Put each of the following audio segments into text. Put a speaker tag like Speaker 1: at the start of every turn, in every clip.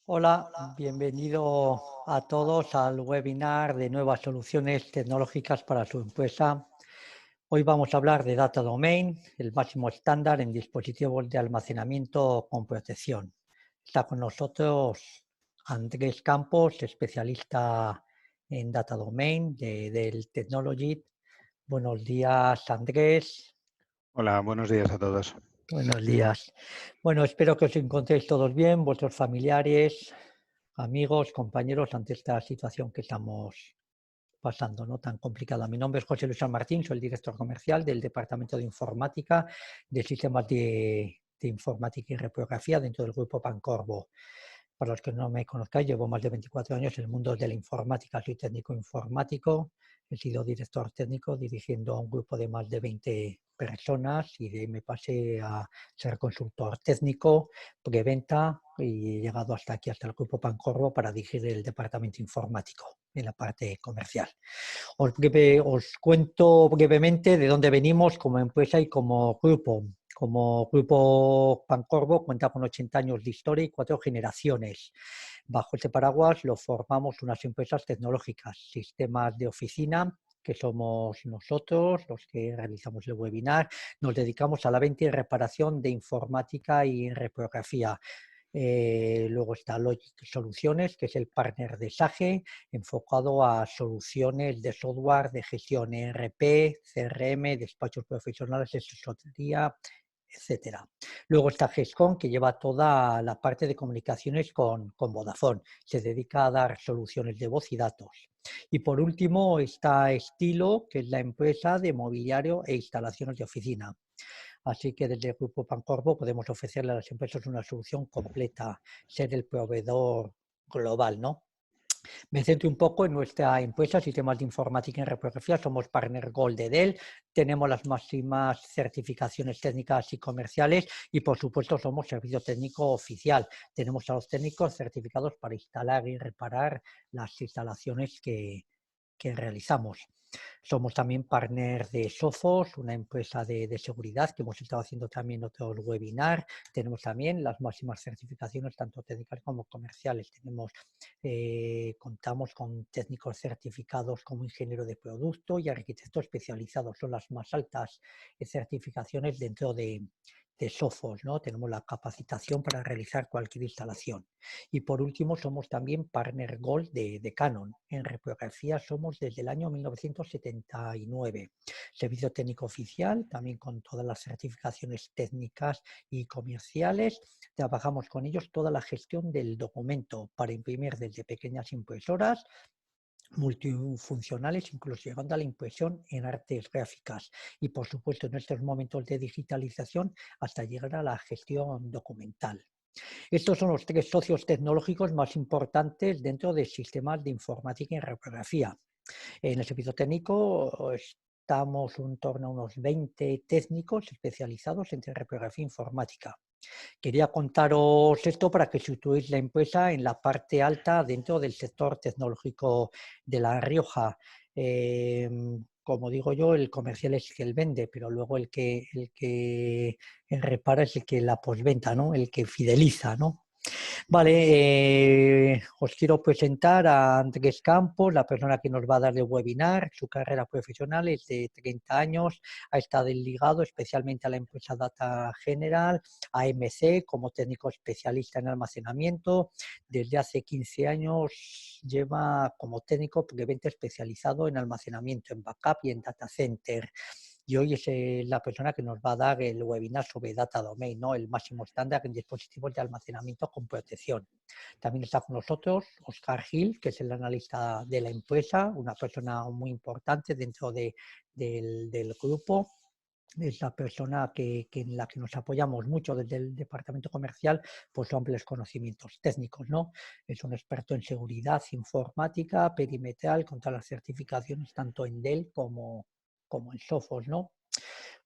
Speaker 1: Hola, bienvenido a todos al webinar de nuevas soluciones tecnológicas para su empresa. Hoy vamos a hablar de Data Domain, el máximo estándar en dispositivos de almacenamiento con protección. Está con nosotros Andrés Campos, especialista en Data Domain del Technology. Buenos días, Andrés.
Speaker 2: Hola, buenos días a todos.
Speaker 1: Buenos días. Bueno, espero que os encontréis todos bien, vuestros familiares, amigos, compañeros, ante esta situación que estamos pasando, ¿no? Tan complicada. Mi nombre es José Luis San Martín, soy el director comercial del Departamento de Informática de Sistemas de Informática y Reprografía dentro del grupo Pancorbo. Para los que no me conozcáis, llevo más de 24 años en el mundo de la informática, soy técnico informático, he sido director técnico dirigiendo a un grupo de más de 20 personas y de ahí me pasé a ser consultor técnico, preventa y he llegado hasta aquí, hasta el grupo Pancorbo para dirigir el departamento informático en la parte comercial. Os cuento brevemente de dónde venimos como empresa y como grupo. Como grupo Pancorbo cuenta con 80 años de historia y 4 generaciones. Bajo este paraguas lo formamos unas empresas tecnológicas, sistemas de oficina, que somos nosotros los que realizamos el webinar. Nos dedicamos a la venta y reparación de informática y reprografía. Luego está Logic Soluciones, que es el partner de SAGE, enfocado a soluciones de software de gestión ERP, CRM, despachos profesionales, asesoría, etcétera. Luego está GESCOM, que lleva toda la parte de comunicaciones con Vodafone. Se dedica a dar soluciones de voz y datos. Y por último está Estilo, que es la empresa de mobiliario e instalaciones de oficina. Así que desde el Grupo Pancorbo podemos ofrecerle a las empresas una solución completa, ser el proveedor global, ¿no? Me centro un poco en nuestra empresa, Sistemas de Informática en Reprografía. Somos partner Gold de Dell, tenemos las máximas certificaciones técnicas y comerciales y, por supuesto, somos servicio técnico oficial. Tenemos a los técnicos certificados para instalar y reparar las instalaciones que realizamos. Somos también partner de Sophos, una empresa de seguridad que hemos estado haciendo también otros webinar. Tenemos también las máximas certificaciones, tanto técnicas como comerciales. Contamos con técnicos certificados como ingeniero de producto y arquitecto especializado. Son las más altas certificaciones dentro de Sophos, ¿no? Tenemos la capacitación para realizar cualquier instalación. Y por último, somos también partner Gold de Canon. En reprografía somos desde el año 1979. Servicio técnico oficial, también con todas las certificaciones técnicas y comerciales. Trabajamos con ellos toda la gestión del documento para imprimir desde pequeñas impresoras multifuncionales, incluso llegando a la impresión en artes gráficas y, por supuesto, en estos momentos de digitalización hasta llegar a la gestión documental. Estos son los 3 socios tecnológicos más importantes dentro de sistemas de informática y reprografía. En el servicio técnico estamos en torno a unos 20 técnicos especializados en reprografía informática. Quería contaros esto para que situéis la empresa en la parte alta dentro del sector tecnológico de La Rioja. Como digo yo, el comercial es el que vende, pero luego el que repara es el que la postventa, ¿no? El que fideliza, ¿no? Vale, os quiero presentar a Andrés Campos, la persona que nos va a dar el webinar. Su carrera profesional es de 30 años, ha estado ligado especialmente a la empresa Data General, a MC, como técnico especialista en almacenamiento. Desde hace 15 años lleva como técnico preventa especializado en almacenamiento, en backup y en data center. Y hoy es la persona que nos va a dar el webinar sobre Data Domain, ¿no? El máximo estándar en dispositivos de almacenamiento con protección. También está con nosotros Oscar Gil, que es el analista de la empresa, una persona muy importante dentro del grupo. Es la persona en la que nos apoyamos mucho desde el departamento comercial por sus amplios conocimientos técnicos, ¿no? Es un experto en seguridad informática, perimetral, con todas las certificaciones tanto en Dell como en Sophos, ¿no?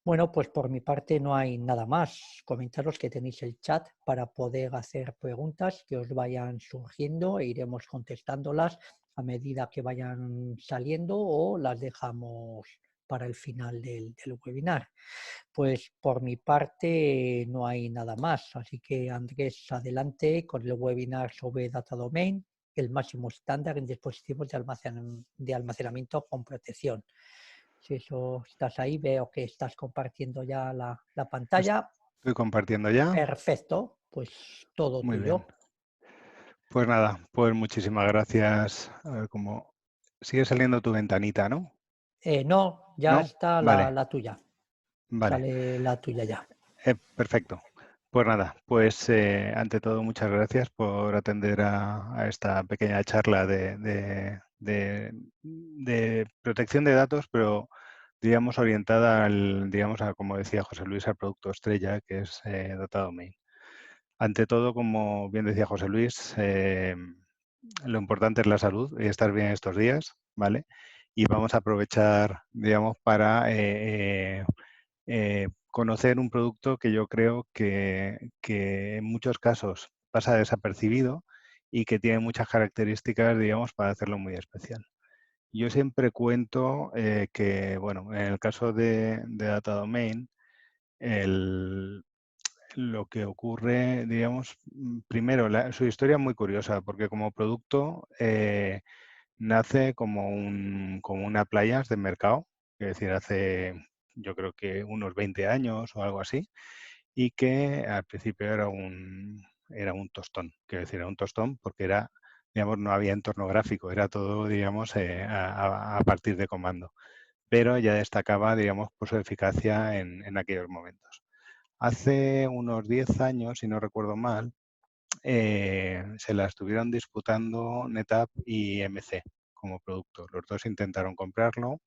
Speaker 1: Bueno, pues por mi parte no hay nada más. Comentaros que tenéis el chat para poder hacer preguntas que os vayan surgiendo e iremos contestándolas a medida que vayan saliendo o las dejamos para el final del webinar. Pues por mi parte no hay nada más, así que Andrés, adelante con el webinar sobre Data Domain, el máximo estándar en dispositivos de almacenamiento con protección. Si eso estás ahí, veo que estás compartiendo ya la pantalla.
Speaker 2: Estoy compartiendo ya.
Speaker 1: Perfecto, pues todo
Speaker 2: Muy bien.
Speaker 1: tuyo.
Speaker 2: Pues nada, pues muchísimas gracias. A ver cómo sigue saliendo tu ventanita, ¿no?
Speaker 1: No, ya
Speaker 2: ¿No?
Speaker 1: está
Speaker 2: Vale,
Speaker 1: la tuya.
Speaker 2: vale.
Speaker 1: Sale la tuya ya.
Speaker 2: Perfecto. Pues nada, pues ante todo muchas gracias por atender a esta pequeña charla de protección de datos, pero digamos orientada al, digamos, a, como decía José Luis, al producto estrella, que es Data Domain. Ante todo, como bien decía José Luis, lo importante es la salud y estar bien estos días, ¿vale? Y vamos a aprovechar, digamos, para conocer un producto que yo creo que en muchos casos pasa desapercibido y que tiene muchas características, digamos, para hacerlo muy especial. Yo siempre cuento que, bueno, en el caso de Data Domain, lo que ocurre, digamos, primero, su historia es muy curiosa, porque como producto nace como una playa de mercado, es decir, hace yo creo que unos 20 años o algo así, y que al principio era un tostón, quiero decir, era un tostón porque era, digamos, no había entorno gráfico, era todo, digamos, a partir de comando, pero ya destacaba, digamos, por su eficacia en aquellos momentos. Hace unos 10 años, si no recuerdo mal, se la estuvieron disputando NetApp y MC como producto. Los dos intentaron comprarlo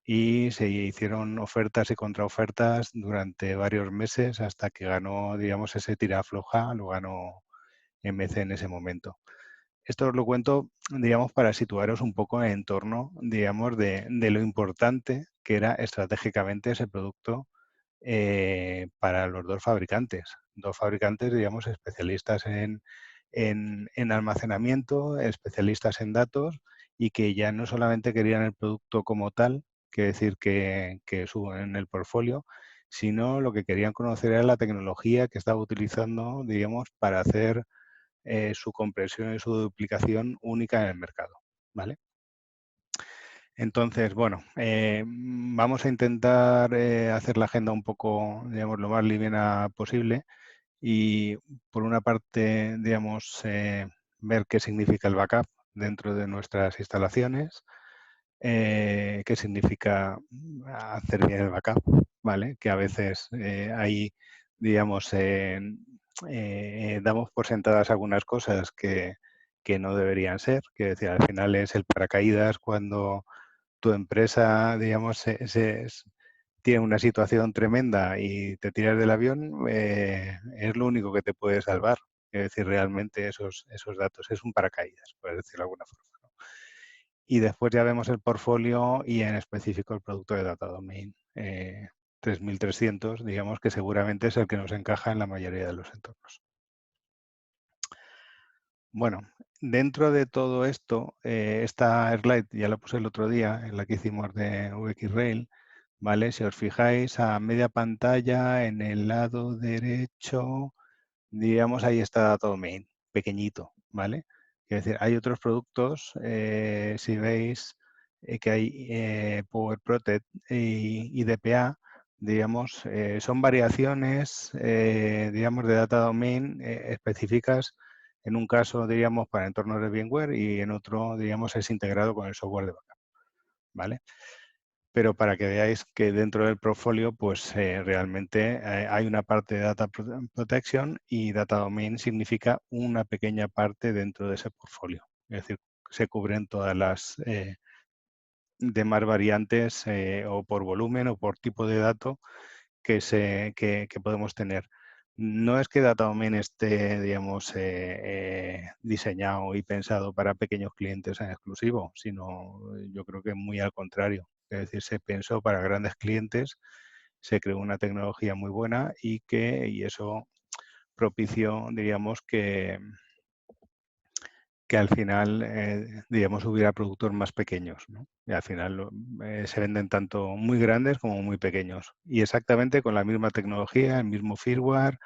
Speaker 2: y se hicieron ofertas y contraofertas durante varios meses hasta que ganó, digamos, ese tira floja, lo ganó MC en ese momento. Esto os lo cuento, digamos, para situaros un poco en torno, digamos, de lo importante que era estratégicamente ese producto para los dos fabricantes. Dos fabricantes, digamos, especialistas en almacenamiento, especialistas en datos y que ya no solamente querían el producto como tal, que decir que en el portfolio, sino lo que querían conocer era la tecnología que estaba utilizando, digamos, para hacer su compresión y su duplicación única en el mercado. ¿Vale? Entonces, bueno, vamos a intentar hacer la agenda un poco, digamos, lo más liviana posible y, por una parte, digamos, ver qué significa el backup dentro de nuestras instalaciones, qué significa hacer bien el backup, ¿vale? Que a veces hay, digamos, damos por sentadas algunas cosas que no deberían ser, que decir, al final es el paracaídas cuando tu empresa, digamos, tiene una situación tremenda y te tiras del avión, es lo único que te puede salvar. Es decir, realmente esos datos es un paracaídas, por decirlo de alguna forma, ¿no? Y después ya vemos el portfolio y en específico el producto de Data Domain 3300, digamos que seguramente es el que nos encaja en la mayoría de los entornos. Bueno, dentro de todo esto, esta slide ya la puse el otro día, en la que hicimos de UX-Rail, ¿vale? Si os fijáis a media pantalla, en el lado derecho, digamos, ahí está Data Domain, pequeñito, ¿vale? Es decir, hay otros productos, si veis que hay Power Protect y DPA, digamos, son variaciones, digamos, de Data Domain específicas. En un caso, diríamos, para entornos de VMware y en otro, digamos, es integrado con el software de backup, ¿vale? Pero para que veáis que dentro del portfolio, pues realmente hay una parte de Data Protection y Data Domain significa una pequeña parte dentro de ese portfolio. Es decir, se cubren todas las demás variantes o por volumen o por tipo de dato que podemos tener. No es que Data Domain esté, digamos, diseñado y pensado para pequeños clientes en exclusivo, sino yo creo que muy al contrario. Es decir, se pensó para grandes clientes, se creó una tecnología muy buena y eso propició, diríamos, que al final, digamos, hubiera productos más pequeños, ¿no? Y al final se venden tanto muy grandes como muy pequeños. Y exactamente con la misma tecnología, el mismo firmware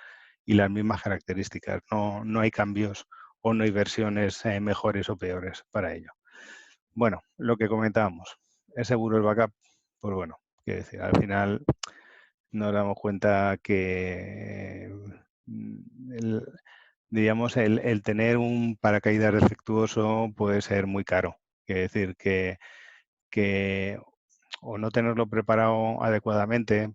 Speaker 2: y las mismas características. No hay cambios o no hay versiones mejores o peores para ello. Bueno, lo que comentábamos, ¿es seguro el backup? Pues bueno, quiero decir, al final nos damos cuenta que digamos, el tener un paracaídas defectuoso puede ser muy caro. Quiere decir que o no tenerlo preparado adecuadamente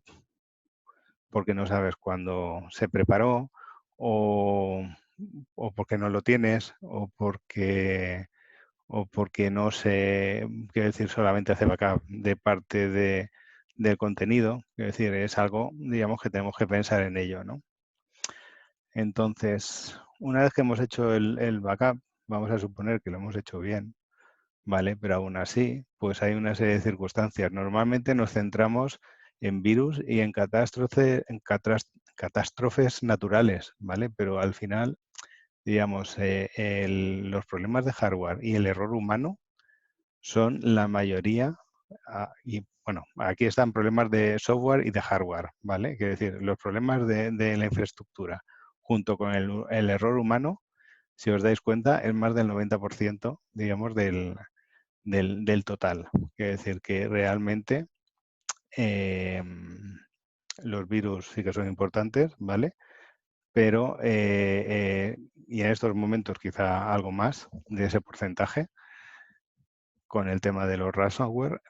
Speaker 2: porque no sabes cuándo se preparó o, o porque no lo tienes o porque no se, quiero decir, solamente hace backup de parte del contenido. Quiero decir, es algo, digamos, que tenemos que pensar en ello, ¿no? Entonces, una vez que hemos hecho el backup, vamos a suponer que lo hemos hecho bien, ¿vale? Pero aún así, pues hay una serie de circunstancias. Normalmente nos centramos en virus y en catástrofes naturales, ¿vale? Pero al final, digamos, los problemas de hardware y el error humano son la mayoría, y bueno, aquí están problemas de software y de hardware, ¿vale? Quiero decir, los problemas de la infraestructura junto con el error humano, si os dais cuenta, es más del 90%, digamos, del total. Quiere decir que realmente los virus sí que son importantes, ¿vale? Pero, y en estos momentos quizá algo más de ese porcentaje con el tema de los ransomware,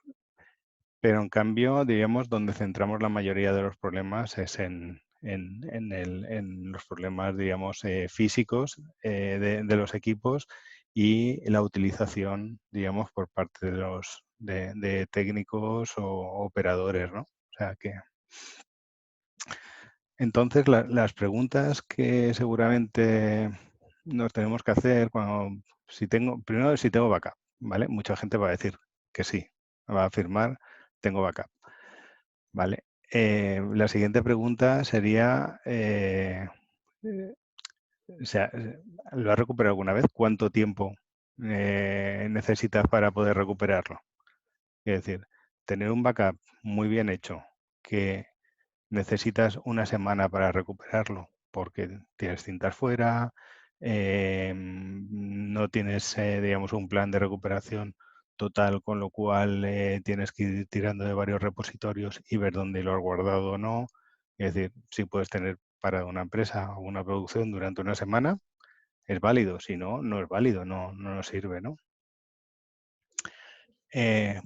Speaker 2: pero en cambio, digamos, donde centramos la mayoría de los problemas es en los problemas, digamos, físicos de los equipos y la utilización, digamos, por parte de técnicos o operadores, ¿no? O sea que, entonces, las preguntas que seguramente nos tenemos que hacer primero, si tengo backup, ¿vale? Mucha gente va a decir que sí, va a afirmar, tengo backup. Vale. La siguiente pregunta sería, o sea, ¿lo has recuperado alguna vez? ¿Cuánto tiempo necesitas para poder recuperarlo? Es decir, tener un backup muy bien hecho que necesitas una semana para recuperarlo porque tienes cintas fuera, no tienes, digamos, un plan de recuperación total, con lo cual tienes que ir tirando de varios repositorios y ver dónde lo has guardado o no. Es decir, si puedes tener para una empresa o una producción durante una semana, es válido. Si no, no es válido, no nos sirve, ¿no?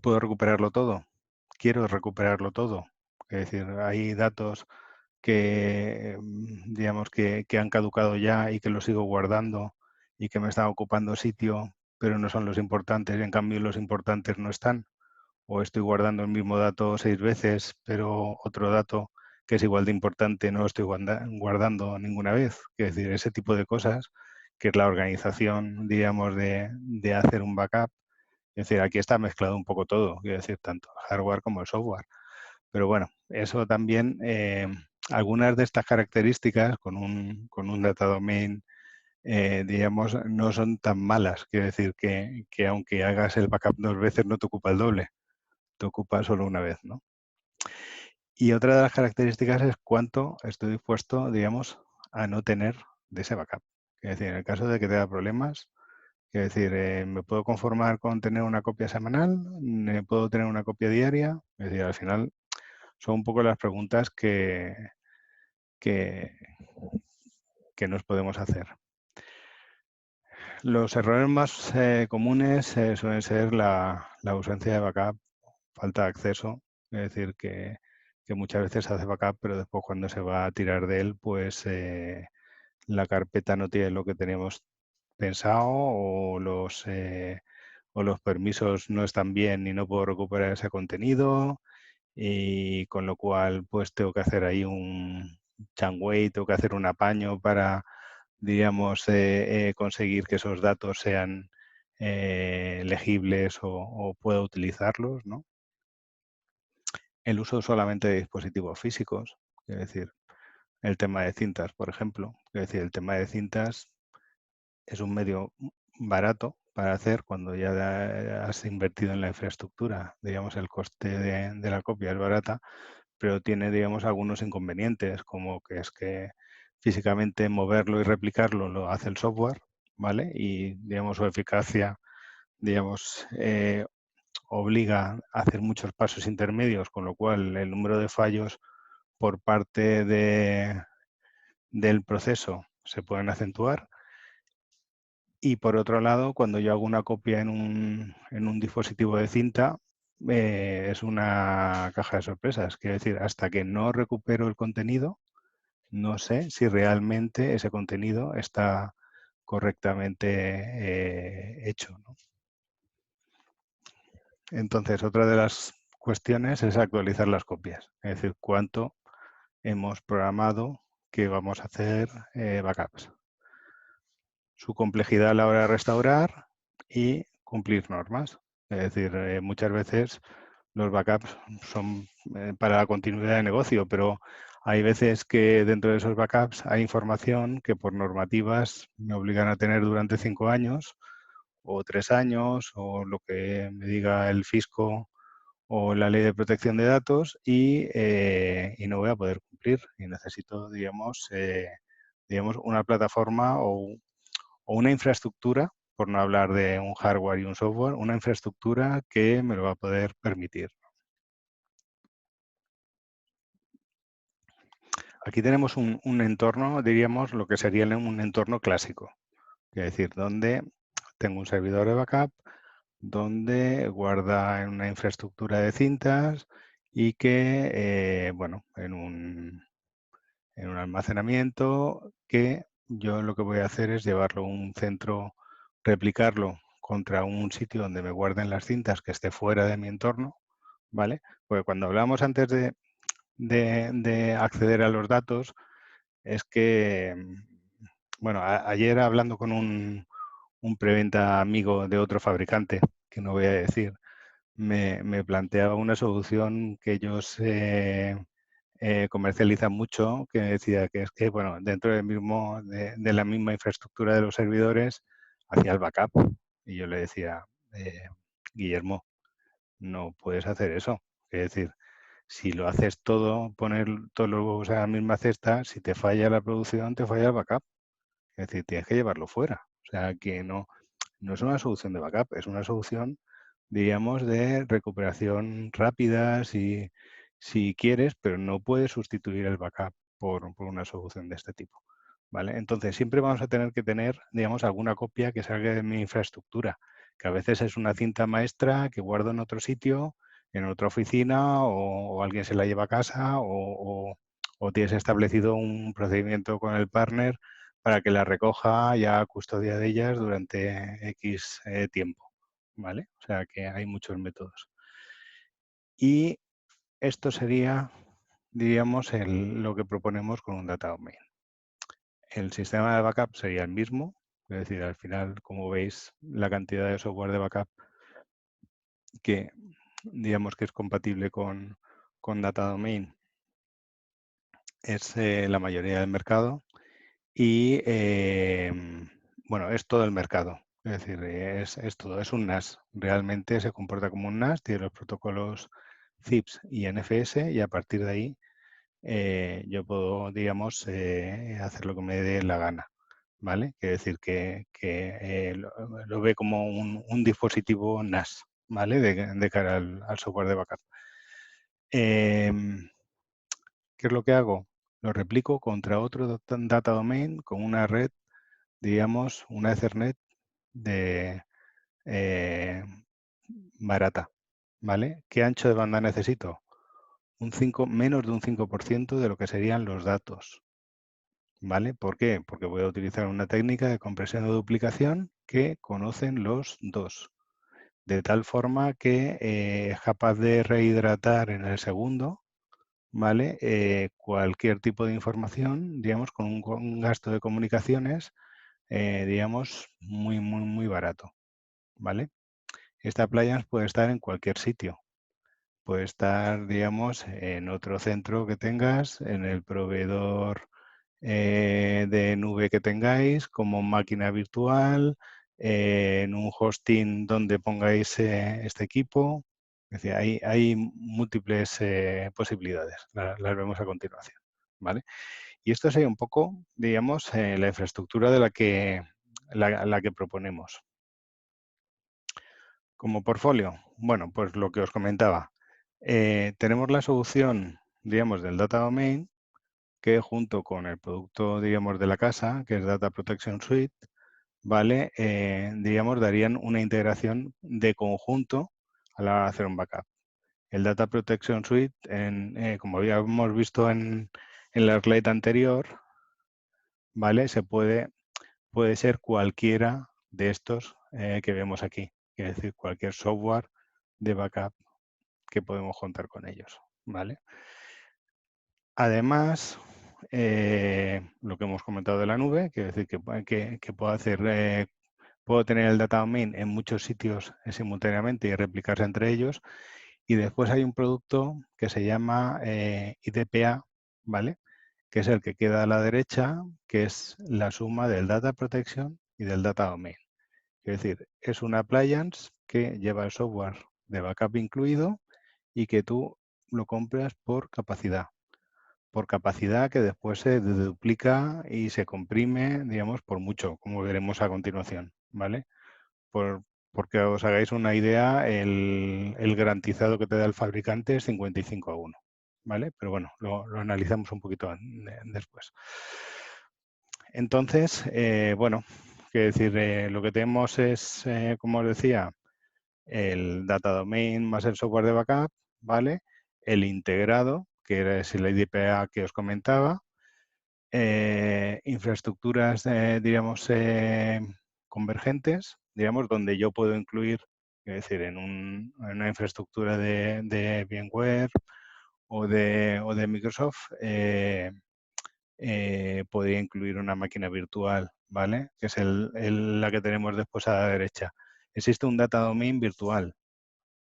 Speaker 2: ¿Puedo recuperarlo todo? Quiero recuperarlo todo. Es decir, hay datos que, digamos, que han caducado ya y que los sigo guardando y que me están ocupando sitio, pero no son los importantes, y en cambio los importantes no están. O estoy guardando el mismo dato 6 veces, pero otro dato que es igual de importante no lo estoy guardando ninguna vez. Es decir, ese tipo de cosas, que es la organización, digamos, de hacer un backup. Es decir, aquí está mezclado un poco todo, quiero decir, tanto el hardware como el software. Pero bueno, eso también, algunas de estas características con un data domain, digamos, no son tan malas. Quiero decir que aunque hagas el backup 2 veces, no te ocupa el doble, te ocupa solo una vez, ¿no? Y otra de las características es cuánto estoy dispuesto, digamos, a no tener de ese backup. Es decir, en el caso de que tenga problemas, es decir, ¿me puedo conformar con tener una copia semanal? ¿Me puedo tener una copia diaria? Es decir, al final son un poco las preguntas que, que nos podemos hacer. Los errores más comunes suelen ser la ausencia de backup, falta de acceso, es decir, que muchas veces se hace backup, pero después cuando se va a tirar de él, pues la carpeta no tiene lo que teníamos pensado o los permisos no están bien y no puedo recuperar ese contenido, y con lo cual pues tengo que hacer ahí un changwei, tengo que hacer un apaño para, digamos, conseguir que esos datos sean legibles o pueda utilizarlos, ¿no? El uso solamente de dispositivos físicos, es decir, el tema de cintas, por ejemplo. Es decir, el tema de cintas es un medio barato para hacer cuando ya has invertido en la infraestructura. Digamos, el coste de la copia es barata, pero tiene, digamos, algunos inconvenientes, como que es que físicamente moverlo y replicarlo lo hace el software, ¿vale? Y, digamos, su eficacia, digamos, obliga a hacer muchos pasos intermedios, con lo cual el número de fallos por parte del proceso se pueden acentuar. Y por otro lado, cuando yo hago una copia en un dispositivo de cinta, es una caja de sorpresas. Quiero decir, hasta que no recupero el contenido, no sé si realmente ese contenido está correctamente hecho, ¿no? Entonces, otra de las cuestiones es actualizar las copias. Es decir, cuánto hemos programado que vamos a hacer backups. Su complejidad a la hora de restaurar y cumplir normas. Es decir, muchas veces los backups son para la continuidad de negocio, pero hay veces que dentro de esos backups hay información que por normativas me obligan a tener durante 5 años o 3 años o lo que me diga el fisco o la ley de protección de datos y no voy a poder cumplir. Y necesito, digamos, una plataforma o una infraestructura, por no hablar de un hardware y un software, una infraestructura que me lo va a poder permitir. Aquí tenemos un entorno, diríamos, lo que sería un entorno clásico. Es decir, donde tengo un servidor de backup, donde guarda en una infraestructura de cintas y que, bueno, en un almacenamiento que yo lo que voy a hacer es llevarlo a un centro, replicarlo contra un sitio donde me guarden las cintas que esté fuera de mi entorno, ¿vale? Porque cuando hablábamos antes de acceder a los datos, es que, bueno, ayer hablando con un preventa amigo de otro fabricante, que no voy a decir, me planteaba una solución que ellos comercializan mucho, que decía que es que, bueno, dentro de la misma infraestructura de los servidores, hacía el backup. Y yo le decía, Guillermo, no puedes hacer eso. Es decir, si lo haces todo, poner todos los huevos a la misma cesta, si te falla la producción, te falla el backup. Es decir, tienes que llevarlo fuera. O sea, que no es una solución de backup, es una solución, diríamos, de recuperación rápida si quieres, pero no puedes sustituir el backup por una solución de este tipo. ¿Vale? Entonces, siempre vamos a tener que tener, digamos, alguna copia que salga de mi infraestructura, que a veces es una cinta maestra que guardo en otro sitio, en otra oficina, o alguien se la lleva a casa, o tienes establecido un procedimiento con el partner para que la recoja ya custodia de ellas durante X tiempo, ¿vale? O sea que hay muchos métodos. Y esto sería, diríamos, lo que proponemos con un data domain. El sistema de backup sería el mismo, es decir, al final, como veis, la cantidad de software de backup que, digamos, que es compatible con data domain es la mayoría del mercado. Y, bueno, es todo el mercado. Es decir, es todo, es un NAS. Realmente se comporta como un NAS, tiene los protocolos CIPS y NFS y a partir de ahí yo puedo, digamos, hacer lo que me dé la gana. ¿Vale? Quiere decir que lo ve como un dispositivo NAS, ¿vale? De cara al software de backup. ¿Qué es lo que hago? Lo replico contra otro data domain con una red, digamos, una Ethernet de barata, ¿vale? ¿Qué ancho de banda necesito? Menos de un 5% de lo que serían los datos, ¿vale? ¿Por qué? Porque voy a utilizar una técnica de compresión o duplicación que conocen los dos, de tal forma que es capaz de rehidratar en el segundo, ¿vale? Cualquier tipo de información, digamos, con un gasto de comunicaciones, digamos, muy barato, ¿vale? Esta appliance puede estar en cualquier sitio. Puede estar, digamos, en otro centro que tengas, en el proveedor de nube que tengáis, como máquina virtual, en un hosting donde pongáis este equipo. Es decir, hay múltiples posibilidades, las vemos a continuación, ¿vale? Y esto sería un poco, digamos, la infraestructura de la que proponemos. Como portfolio, bueno, pues lo que os comentaba. Tenemos la solución, digamos, del Data Domain, que junto con el producto, digamos, de la casa, que es Data Protection Suite, ¿vale? Digamos, darían una integración de conjunto a la hora de hacer un backup. El Data Protection Suite, como habíamos visto en la slide anterior, ¿vale? Puede ser cualquiera de estos que vemos aquí. Es decir, cualquier software de backup que podemos contar con ellos, ¿vale? Además, lo que hemos comentado de la nube, quiere decir que puedo tener el data domain en muchos sitios simultáneamente y replicarse entre ellos. Y después hay un producto que se llama IDPA, ¿vale? Que es el que queda a la derecha, que es la suma del data protection y del data domain. Es decir, es una appliance que lleva el software de backup incluido y que tú lo compras por capacidad. Por capacidad que después se duplica y se comprime, digamos, por mucho, como veremos a continuación, ¿vale? Porque os hagáis una idea, el garantizado que te da el fabricante es 55:1, ¿vale? Pero bueno, lo analizamos un poquito después. Entonces, bueno, quiero decir, lo que tenemos es, como os decía, el data domain más el software de backup, ¿vale? El integrado, que es el IDPA que os comentaba, infraestructuras, digamos, convergentes, digamos, donde yo puedo incluir, es decir, en una infraestructura de VMware o de Microsoft, podría incluir una máquina virtual, ¿vale? Que es la que tenemos después a la derecha. Existe un data domain virtual.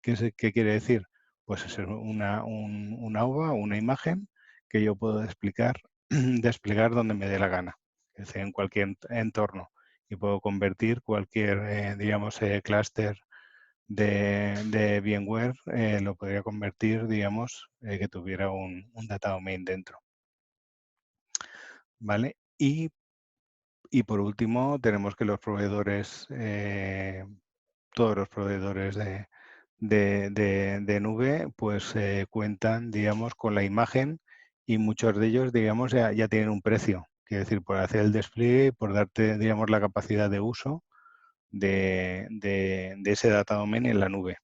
Speaker 2: ¿Qué quiere decir? Pues es una UVA, una imagen que yo puedo desplegar donde me dé la gana, es decir, en cualquier entorno. Y puedo convertir cualquier, digamos, clúster de VMware, lo podría convertir, digamos, que tuviera un data domain dentro. ¿Vale? Y por último, tenemos que los proveedores, todos los proveedores de nube, pues cuentan, digamos, con la imagen y muchos de ellos, digamos, ya tienen un precio. Quiere decir, por hacer el despliegue, por darte, digamos, la capacidad de uso de ese data domain en la nube.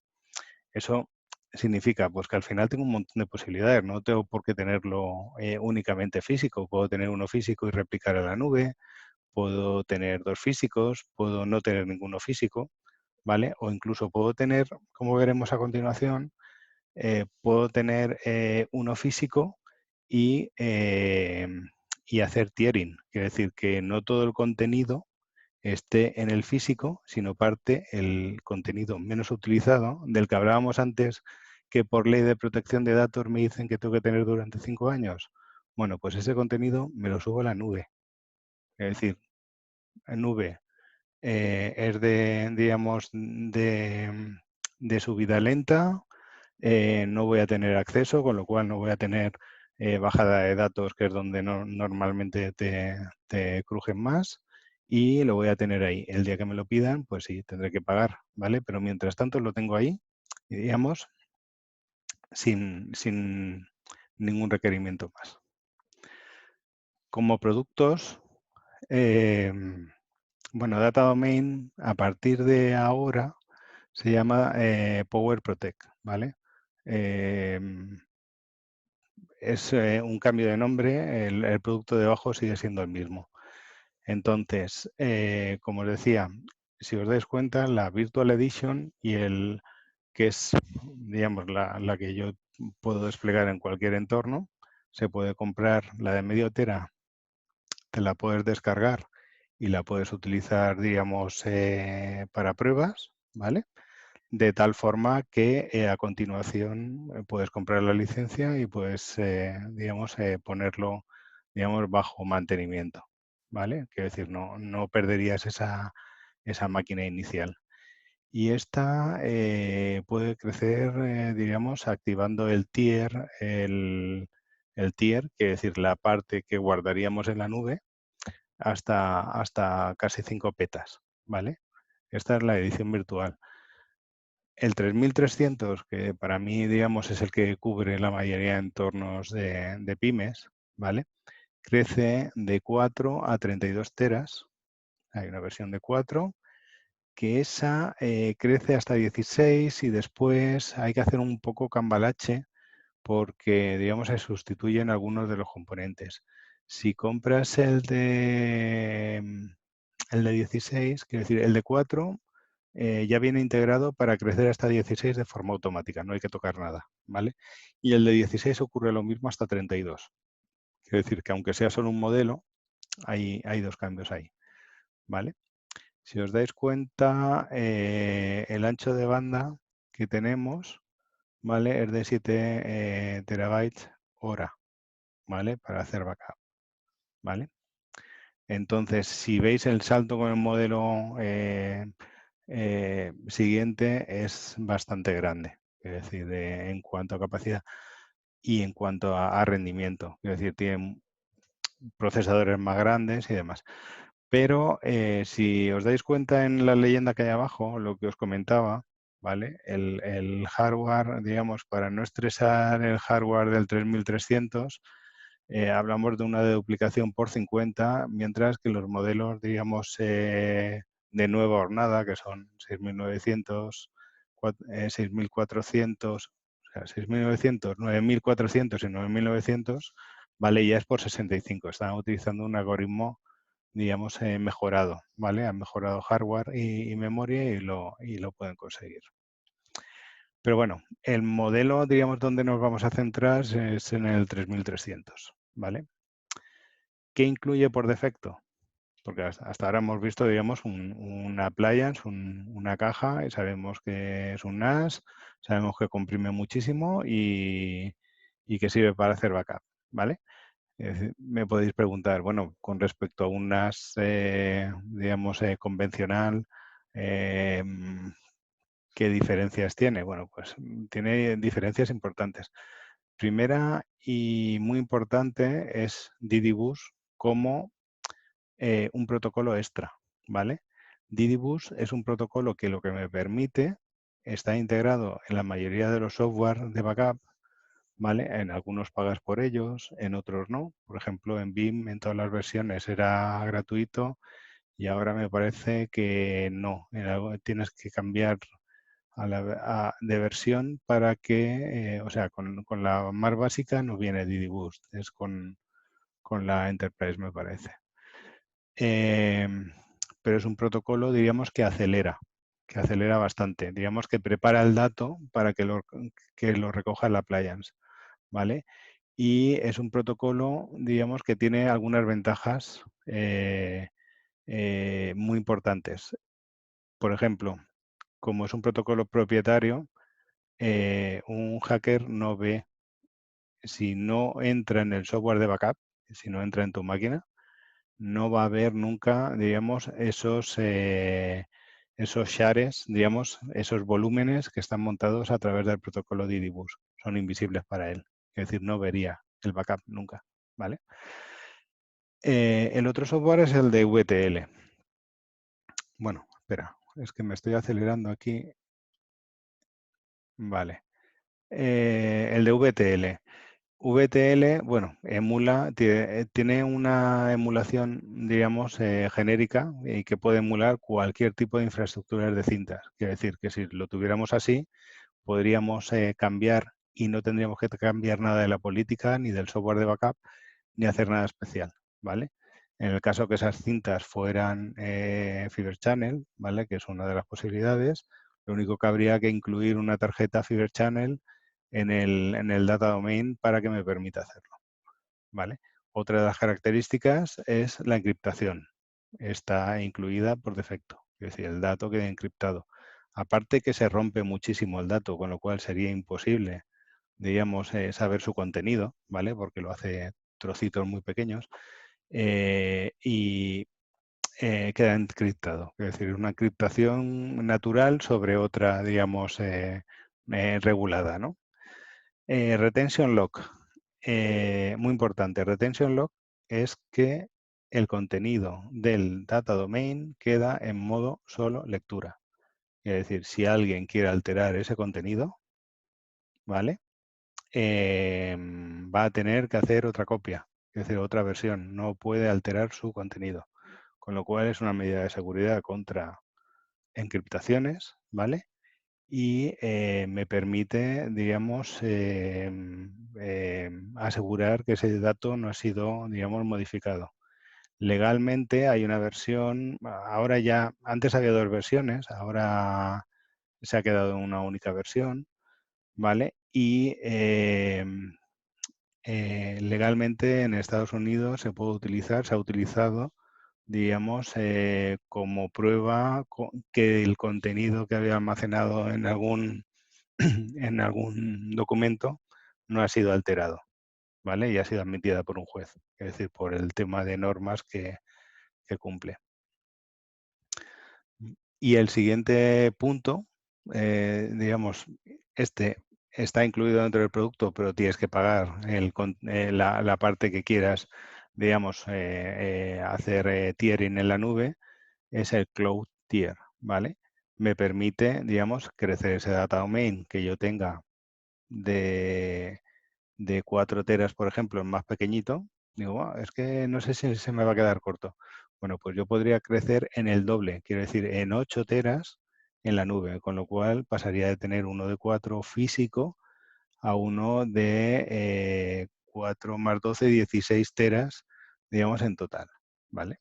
Speaker 2: Eso significa pues que al final tengo un montón de posibilidades, no tengo por qué tenerlo únicamente físico, puedo tener uno físico y replicar a la nube, puedo tener dos físicos, puedo no tener ninguno físico, ¿vale? O incluso puedo tener, como veremos a continuación, puedo tener uno físico y hacer tiering, quiere decir que no todo el contenido esté en el físico, sino parte el contenido menos utilizado, del que hablábamos antes, que por ley de protección de datos me dicen que tengo que tener durante 5 años. Bueno, pues ese contenido me lo subo a la nube. Es decir, en nube es digamos, de subida lenta, no voy a tener acceso, con lo cual no voy a tener bajada de datos, que es donde normalmente te crujen más, y lo voy a tener ahí. El día que me lo pidan, pues sí, tendré que pagar, ¿vale? Pero mientras tanto lo tengo ahí, y digamos, sin ningún requerimiento más. Como productos, bueno, Data Domain, a partir de ahora, se llama Power Protect, ¿vale? Es un cambio de nombre, el producto debajo sigue siendo el mismo. Entonces, como os decía, si os dais cuenta, la Virtual Edition y que es, digamos, la que yo puedo desplegar en cualquier entorno, se puede comprar la de medio tera, te la puedes descargar y la puedes utilizar, digamos, para pruebas, ¿vale? De tal forma que a continuación puedes comprar la licencia y puedes, digamos, ponerlo, digamos, bajo mantenimiento, ¿vale? Quiero decir, no perderías esa máquina inicial. Y esta puede crecer, diríamos, activando el tier, el tier, que es decir, la parte que guardaríamos en la nube, hasta casi 5 petas, ¿vale? Esta es la edición virtual. El 3300, que para mí, digamos, es el que cubre la mayoría de entornos de pymes, ¿vale? Crece de 4 a 32 teras. Hay una versión de 4, que esa crece hasta 16 y después hay que hacer un poco cambalache porque, digamos, se sustituyen algunos de los componentes. Si compras el de 16, quiero decir, el de 4 ya viene integrado para crecer hasta 16 de forma automática, no hay que tocar nada, ¿vale? Y el de 16 ocurre lo mismo hasta 32. Quiero decir que aunque sea solo un modelo, hay dos cambios ahí, ¿vale? Si os dais cuenta, el ancho de banda que tenemos, ¿vale? Es de 7 terabytes hora, ¿vale? Para hacer backup, ¿vale? Entonces, si veis el salto con el modelo siguiente, es bastante grande, es decir, en cuanto a capacidad y en cuanto a rendimiento. Es decir, tiene procesadores más grandes y demás. Pero si os dais cuenta en la leyenda que hay abajo, lo que os comentaba, ¿vale? El hardware, digamos, para no estresar el hardware del 3300, hablamos de una duplicación por 50, mientras que los modelos, digamos, de nueva hornada, que son 6900, 6400, o sea, 6900, 9400 y 9900, vale, ya es por 65. Están utilizando un algoritmo, digamos, mejorado, ¿vale? Han mejorado hardware y memoria y lo pueden conseguir. Pero bueno, el modelo, digamos, donde nos vamos a centrar es en el 3300, ¿vale? ¿Qué incluye por defecto? Porque hasta ahora hemos visto, digamos, un appliance, una caja, y sabemos que es un NAS, sabemos que comprime muchísimo y que sirve para hacer backup, ¿vale? Me podéis preguntar, bueno, con respecto a un NAS, digamos, convencional, ¿qué diferencias tiene? Bueno, pues tiene diferencias importantes. Primera y muy importante es Didybus como un protocolo extra, ¿vale? Didybus es un protocolo que lo que me permite está integrado en la mayoría de los software de backup, ¿vale? En algunos pagas por ellos, en otros no. Por ejemplo, en Vim en todas las versiones era gratuito y ahora me parece que no. Tienes que cambiar de versión para que, o sea, con la más básica no viene Didybus, es con la Enterprise, me parece. Pero es un protocolo, diríamos, que acelera bastante. Digamos que prepara el dato para que lo recoja el appliance, ¿vale? Y es un protocolo, digamos, que tiene algunas ventajas muy importantes. Por ejemplo, como es un protocolo propietario, un hacker no ve, si no entra en el software de backup, si no entra en tu máquina, no va a haber nunca, digamos, esos shares, digamos, esos volúmenes que están montados a través del protocolo Didybus. Son invisibles para él. Es decir, no vería el backup nunca, ¿vale? El otro software es el de VTL. Bueno, espera, es que me estoy acelerando aquí. Vale. El de VTL. VTL, bueno, tiene una emulación, digamos, genérica y que puede emular cualquier tipo de infraestructuras de cintas. Quiere decir que si lo tuviéramos así, podríamos cambiar y no tendríamos que cambiar nada de la política, ni del software de backup, ni hacer nada especial, ¿vale? En el caso que esas cintas fueran Fibre Channel, ¿vale? Que es una de las posibilidades, lo único que habría que incluir una tarjeta Fibre Channel en el data domain para que me permita hacerlo, ¿vale? Otra de las características es la encriptación. Está incluida por defecto, es decir, el dato queda encriptado. Aparte que se rompe muchísimo el dato, con lo cual sería imposible, digamos, saber su contenido, ¿vale? Porque lo hace trocitos muy pequeños. Y queda encriptado. Es decir, una encriptación natural sobre otra, digamos, regulada, ¿no? Retention lock. Muy importante. Retention lock es que el contenido del data domain queda en modo solo lectura. Es decir, si alguien quiere alterar ese contenido, ¿vale? Va a tener que hacer otra copia, es decir, otra versión. No puede alterar su contenido. Con lo cual es una medida de seguridad contra encriptaciones, ¿vale? Y me permite, digamos, asegurar que ese dato no ha sido, digamos, modificado. Legalmente hay una versión, ahora ya, antes había 2 versiones, ahora se ha quedado una única versión, ¿vale? Y legalmente en Estados Unidos se puede utilizar, se ha utilizado, digamos, como prueba que el contenido que había almacenado en algún, en algún documento no ha sido alterado, ¿vale? Y ha sido admitida por un juez, es decir, por el tema de normas que cumple. Y el siguiente punto, digamos, este está incluido dentro del producto, pero tienes que pagar la parte que quieras, digamos, hacer tiering en la nube, es el Cloud Tier, ¿vale? Me permite, digamos, crecer ese data domain que yo tenga de 4 teras, por ejemplo, en más pequeñito. Digo, "Buah, es que no sé si se me va a quedar corto". Bueno, pues yo podría crecer en el doble, quiero decir, en 8 teras en la nube, con lo cual pasaría de tener uno de 4 físico a uno de 4 más 12, 16 teras, digamos, en total, ¿vale?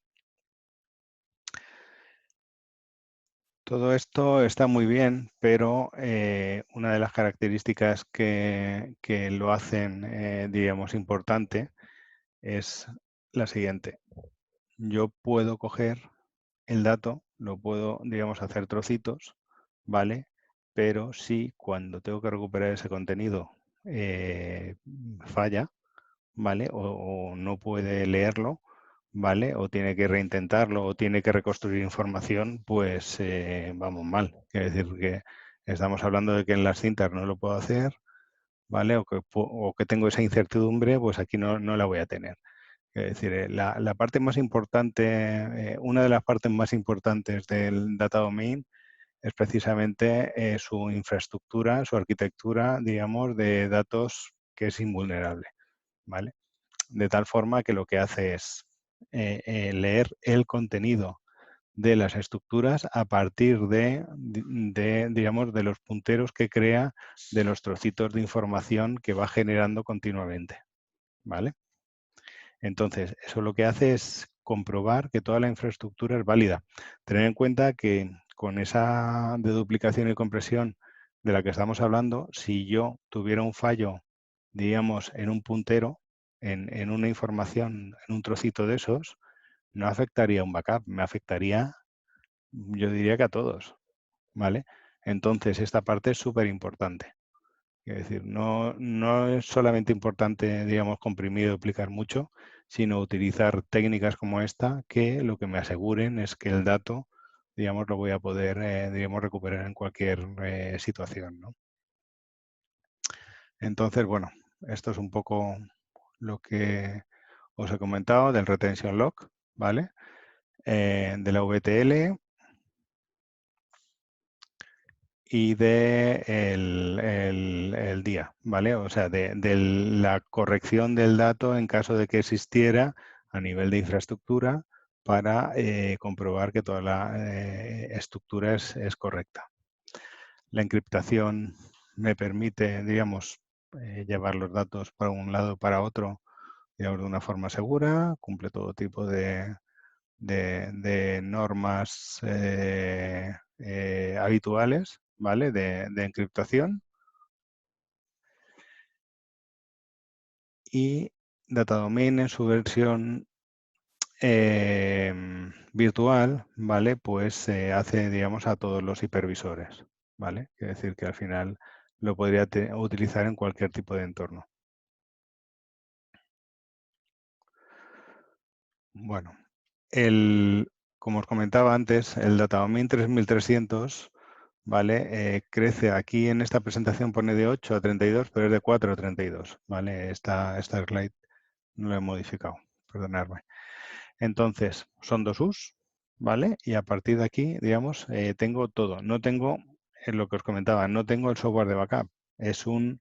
Speaker 2: Todo esto está muy bien, pero una de las características que lo hacen, digamos, importante es la siguiente. Yo puedo coger el dato, lo puedo, digamos, hacer trocitos, ¿vale? Pero si cuando tengo que recuperar ese contenido falla, ¿vale? O no puede leerlo, ¿vale? O tiene que reintentarlo o tiene que reconstruir información, pues vamos mal. Quiere decir que estamos hablando de que en las cintas no lo puedo hacer, ¿vale? O que tengo esa incertidumbre, pues aquí no la voy a tener. Es decir, la parte más importante, una de las partes más importantes del data domain es precisamente su infraestructura, su arquitectura, digamos, de datos que es invulnerable, ¿vale? De tal forma que lo que hace es leer el contenido de las estructuras a partir digamos, de los punteros que crea de los trocitos de información que va generando continuamente, ¿vale? Entonces, eso lo que hace es comprobar que toda la infraestructura es válida. Tener en cuenta que con esa deduplicación y compresión de la que estamos hablando, si yo tuviera un fallo, digamos, en un puntero, en una información, en un trocito de esos, no afectaría a un backup, me afectaría, yo diría que a todos, ¿vale? Entonces, esta parte es súper importante. Es decir, no es solamente importante, digamos, comprimir y duplicar mucho, sino utilizar técnicas como esta que lo que me aseguren es que el dato, digamos, lo voy a poder, digamos, recuperar en cualquier situación, ¿no? Entonces, bueno, esto es un poco lo que os he comentado del retention lock, ¿vale? De la VTL y de el día, ¿vale? O sea, de la corrección del dato en caso de que existiera a nivel de infraestructura para comprobar que toda la estructura es correcta. La encriptación me permite, digamos, llevar los datos para un lado o para otro, digamos, de una forma segura, cumple todo tipo de normas habituales, ¿vale? De encriptación. Y Datadomain en su versión virtual, ¿vale? Pues se hace, digamos, a todos los hipervisores, ¿vale? Es decir, que al final lo podría utilizar en cualquier tipo de entorno. Bueno, como os comentaba antes, el Data Domain 3300, ¿vale? Crece aquí en esta presentación pone de 8 a 32, pero es de 4 a 32, ¿vale? Esta slide no lo he modificado, perdonadme. Entonces, son 2 U's, ¿vale? Y a partir de aquí, digamos, tengo todo. No tengo, en lo que os comentaba, no tengo el software de backup. Es un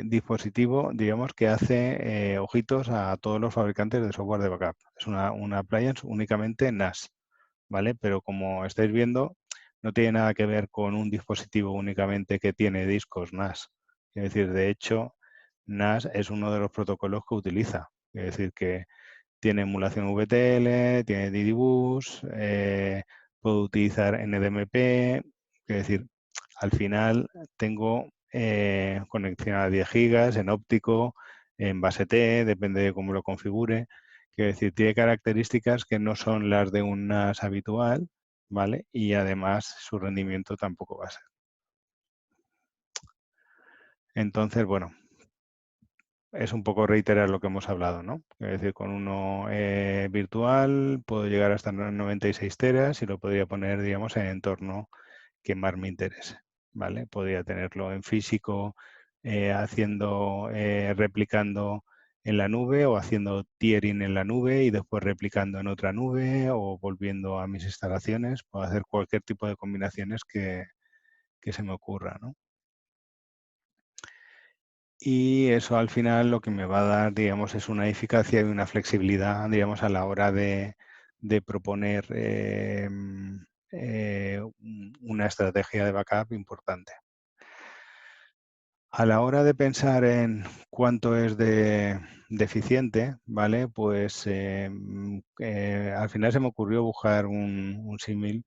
Speaker 2: dispositivo, digamos, que hace ojitos a todos los fabricantes de software de backup. Es una appliance únicamente NAS, ¿vale? Pero como estáis viendo, no tiene nada que ver con un dispositivo únicamente que tiene discos NAS. Es decir, de hecho, NAS es uno de los protocolos que utiliza. Es decir, que tiene emulación VTL, tiene DDBus, puedo utilizar NDMP, es decir, al final tengo conexión a 10 gigas en óptico, en base T, depende de cómo lo configure. Quiero decir, tiene características que no son las de un NAS habitual, ¿vale? Y además su rendimiento tampoco va a ser. Entonces, bueno, es un poco reiterar lo que hemos hablado, ¿no? Es decir, con uno virtual puedo llegar hasta 96 teras y lo podría poner, digamos, en entorno que más me interese, ¿vale? Podría tenerlo en físico, replicando en la nube o haciendo tiering en la nube y después replicando en otra nube o volviendo a mis instalaciones. Puedo hacer cualquier tipo de combinaciones que se me ocurra, ¿no? Y eso al final lo que me va a dar, digamos, es una eficacia y una flexibilidad, digamos, a la hora de proponer una estrategia de backup importante. A la hora de pensar en cuánto es de eficiente, ¿vale? Pues al final se me ocurrió buscar un símil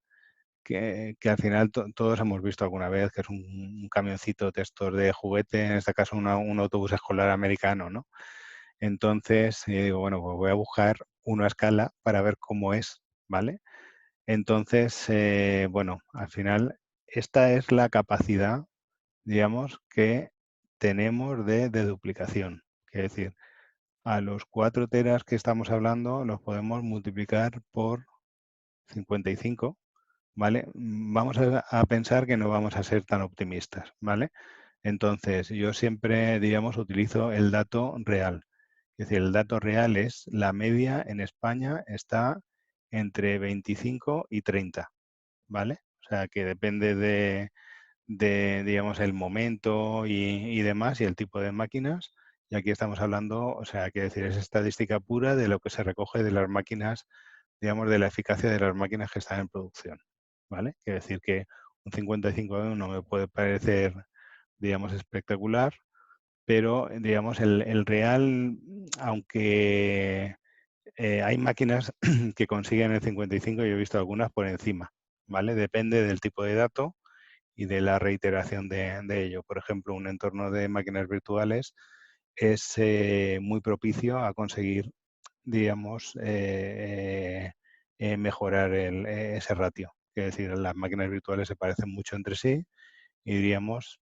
Speaker 2: que al final todos hemos visto alguna vez, que es un camioncito de estos de juguete, en este caso un autobús escolar americano, ¿no? Entonces, digo, bueno, pues voy a buscar uno a escala para ver cómo es, ¿vale? Entonces, bueno, al final, esta es la capacidad, digamos, que tenemos de duplicación. Es decir, a los 4 teras que estamos hablando los podemos multiplicar por 55, ¿vale? Vamos a pensar que no vamos a ser tan optimistas, ¿vale? Entonces, yo siempre, digamos, utilizo el dato real. Es decir, el dato real es la media en España está entre 25 y 30, ¿vale? O sea, que depende digamos, el momento y demás y el tipo de máquinas. Y aquí estamos hablando, o sea, quiero decir, es estadística pura de lo que se recoge de las máquinas, digamos, de la eficacia de las máquinas que están en producción, ¿vale? Quiere decir que un 55 no me puede parecer, digamos, espectacular, pero, digamos, el real, aunque hay máquinas que consiguen el 55, yo he visto algunas por encima, ¿vale? Depende del tipo de dato y de la reiteración de ello. Por ejemplo, un entorno de máquinas virtuales es muy propicio a conseguir, digamos, mejorar ese ratio. Es decir, las máquinas virtuales se parecen mucho entre sí y diríamos,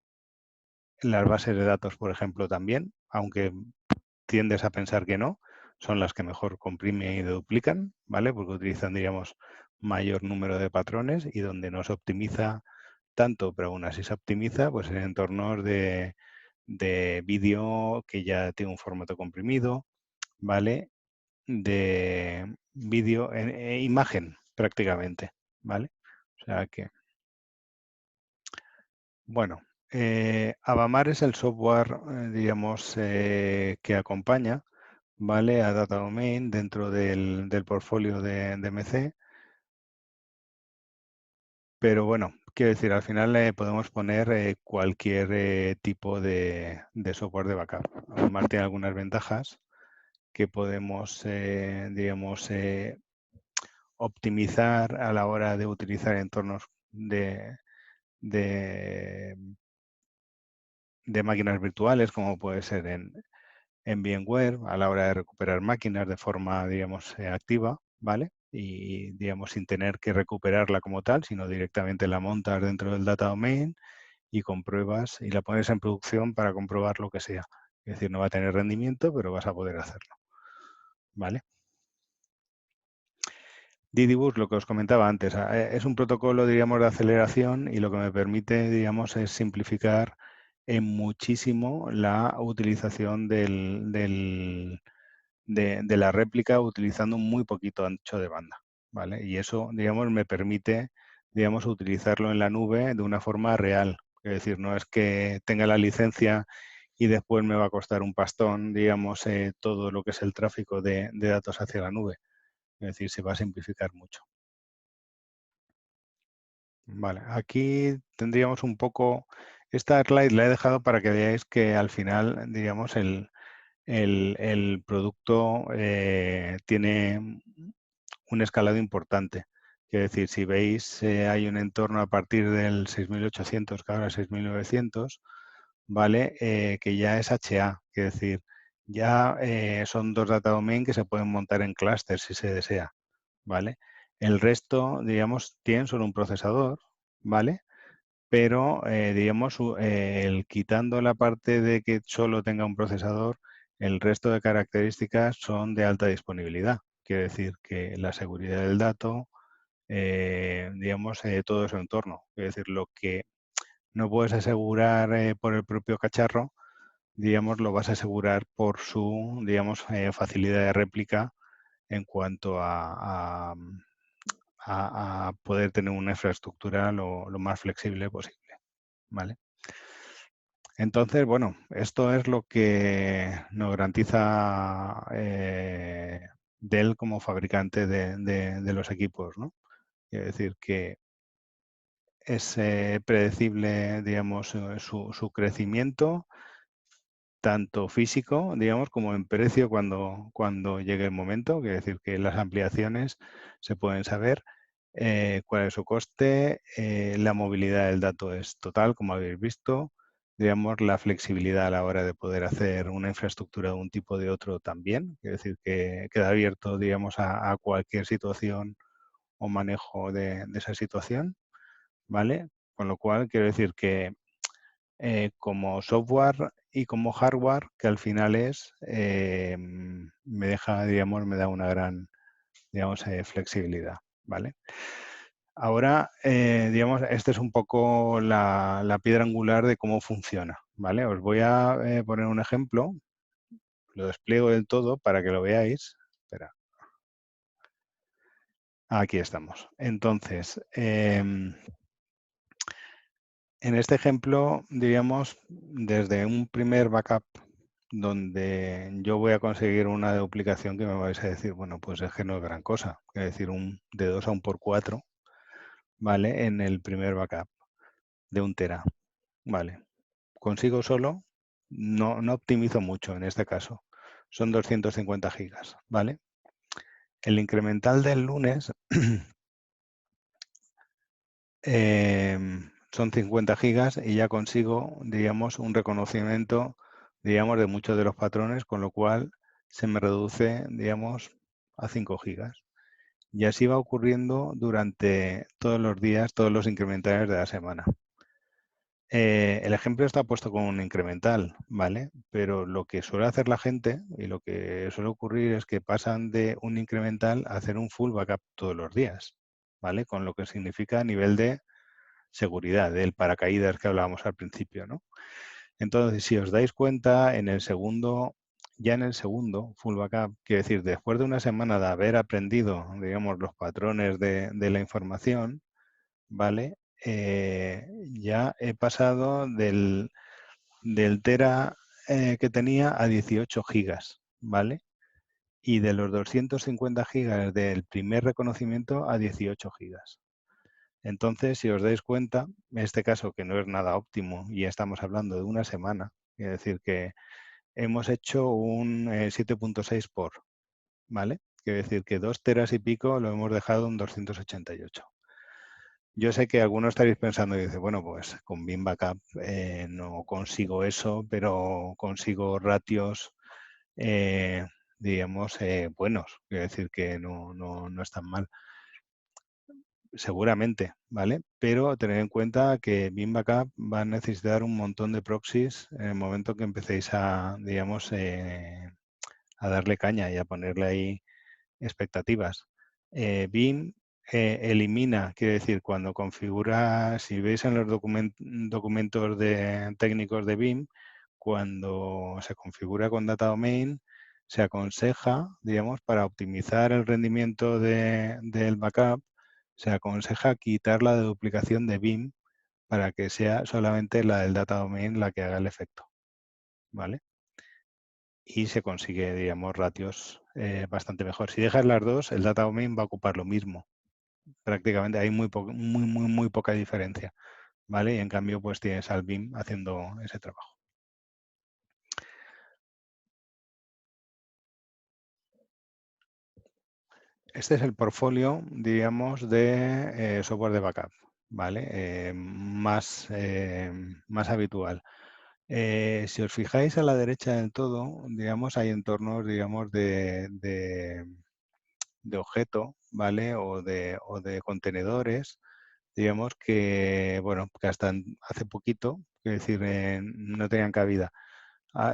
Speaker 2: las bases de datos, por ejemplo, también, aunque tiendes a pensar que no, son las que mejor comprimen y duplican, ¿vale? Porque utilizan, digamos, mayor número de patrones y donde no se optimiza tanto, pero aún así se optimiza, pues en entornos de vídeo que ya tiene un formato comprimido, ¿vale? De vídeo, imagen prácticamente, ¿vale? O sea que, bueno, Avamar es el software, digamos, que acompaña, ¿vale? A Data Domain dentro del portfolio de MC. Pero bueno, quiero decir, al final podemos poner cualquier tipo de software de backup. Además tiene algunas ventajas que podemos, digamos, optimizar a la hora de utilizar entornos de, de máquinas virtuales, como puede ser en VMware, a la hora de recuperar máquinas de forma, digamos, activa, ¿vale? Y, digamos, sin tener que recuperarla como tal, sino directamente la montas dentro del data domain y compruebas y la pones en producción para comprobar lo que sea. Es decir, no va a tener rendimiento, pero vas a poder hacerlo. ¿Vale? Didybus, lo que os comentaba antes, es un protocolo, diríamos, de aceleración y lo que me permite, digamos, es simplificar en muchísimo la utilización de la réplica utilizando un muy poquito ancho de banda, ¿vale? Y eso, digamos, me permite, digamos, utilizarlo en la nube de una forma real. Es decir, no es que tenga la licencia y después me va a costar un pastón, digamos, todo lo que es el tráfico de datos hacia la nube. Es decir, se va a simplificar mucho. Vale, aquí tendríamos un poco, esta slide la he dejado para que veáis que al final, diríamos, el producto tiene un escalado importante. Quiere decir, si veis, hay un entorno a partir del 6800, que ahora es 6900, ¿vale? Que ya es HA, quiere decir, ya son 2 data domain que se pueden montar en clústeres si se desea, ¿vale? El resto, digamos, tienen solo un procesador, ¿vale? Pero, digamos, quitando la parte de que solo tenga un procesador, el resto de características son de alta disponibilidad. Quiere decir que la seguridad del dato, digamos, todo su entorno. Es decir, lo que no puedes asegurar por el propio cacharro, digamos, lo vas a asegurar por su, digamos, facilidad de réplica en cuanto a poder tener una infraestructura lo más flexible posible, ¿vale? Entonces, bueno, esto es lo que nos garantiza Dell como fabricante de los equipos, ¿no? Es decir, que es predecible, digamos, su crecimiento, tanto físico, digamos, como en precio cuando llegue el momento. Quiere decir que las ampliaciones se pueden saber, cuál es su coste, la movilidad del dato es total, como habéis visto. Digamos, la flexibilidad a la hora de poder hacer una infraestructura de un tipo o de otro también. Es decir, que queda abierto, digamos, a cualquier situación o manejo de esa situación, ¿vale? Con lo cual, quiero decir que como software y como hardware, que al final me deja, digamos, me da una gran, digamos, flexibilidad, ¿vale? Ahora, digamos, esta es un poco la piedra angular de cómo funciona, ¿vale? Os voy a poner un ejemplo, lo despliego del todo para que lo veáis. Espera. Aquí estamos. Entonces, en este ejemplo, diríamos, desde un primer backup donde yo voy a conseguir una duplicación que me vais a decir, bueno, pues es que no es gran cosa, es decir, de 2 a 1 por 4, ¿vale? En el primer backup de 1 tera, ¿vale? Consigo solo, no optimizo mucho en este caso, son 250 gigas, ¿vale? El incremental del lunes son 50 gigas y ya consigo, digamos, un reconocimiento, digamos, de muchos de los patrones, con lo cual se me reduce, digamos, a 5 gigas. Y así va ocurriendo durante todos los días, todos los incrementales de la semana. El ejemplo está puesto con un incremental, ¿vale? Pero lo que suele hacer la gente y lo que suele ocurrir es que pasan de un incremental a hacer un full backup todos los días, ¿vale? Con lo que significa a nivel de seguridad, del paracaídas que hablábamos al principio, ¿no? Entonces, si os dais cuenta, ya en el segundo full backup, quiere decir, después de una semana de haber aprendido, digamos, los patrones de la información, ¿vale? Ya he pasado del tera que tenía a 18 gigas, ¿vale? Y de los 250 gigas del primer reconocimiento a 18 gigas. Entonces, si os dais cuenta, en este caso que no es nada óptimo y estamos hablando de una semana, es decir, que hemos hecho un 7.6 por, ¿vale? Quiere decir que 2 teras y pico lo hemos dejado en 288. Yo sé que algunos estaréis pensando y dice, bueno, pues con Beam Backup no consigo eso, pero consigo ratios, digamos, buenos. Quiere decir que no es tan mal. Seguramente, ¿vale? Pero tener en cuenta que Beam Backup va a necesitar un montón de proxies en el momento que empecéis a, digamos, a darle caña y a ponerle ahí expectativas. BIM elimina, quiere decir, cuando configura, si veis en los documentos técnicos de BIM, cuando se configura con Data Domain, se aconseja, digamos, para optimizar el rendimiento del backup, se aconseja quitar la duplicación de BIM para que sea solamente la del Data Domain la que haga el efecto, ¿vale? Y se consigue, digamos, ratios bastante mejor. Si dejas las dos, el Data Domain va a ocupar lo mismo. Prácticamente hay muy poca diferencia, ¿vale? Y en cambio, pues tienes al BIM haciendo ese trabajo. Este es el portfolio, digamos, de software de backup, ¿vale? Más habitual. Si os fijáis a la derecha del todo, digamos, hay entornos, digamos, de objeto, ¿vale? O de contenedores, digamos, que, bueno, que hasta hace poquito, es decir, no tenían cabida.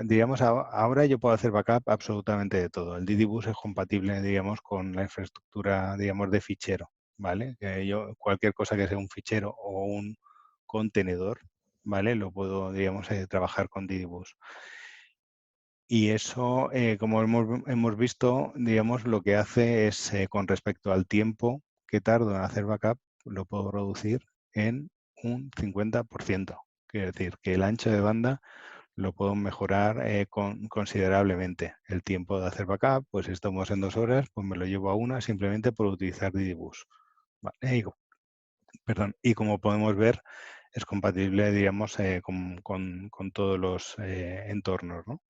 Speaker 2: Digamos, ahora yo puedo hacer backup absolutamente de todo. El Didybus es compatible, digamos, con la infraestructura, digamos, de fichero, ¿vale? Que yo, cualquier cosa que sea un fichero o un contenedor, ¿vale? Lo puedo, digamos, trabajar con Didybus. Y eso, como hemos visto, digamos, lo que hace es, con respecto al tiempo que tardo en hacer backup, lo puedo reducir en un 50%. Quiere decir que el ancho de banda lo puedo mejorar considerablemente. El tiempo de hacer backup, pues si estamos en 2 horas, pues me lo llevo a una simplemente por utilizar Didybus. ¿Vale? Y como podemos ver, es compatible, digamos, con todos los entornos, ¿no?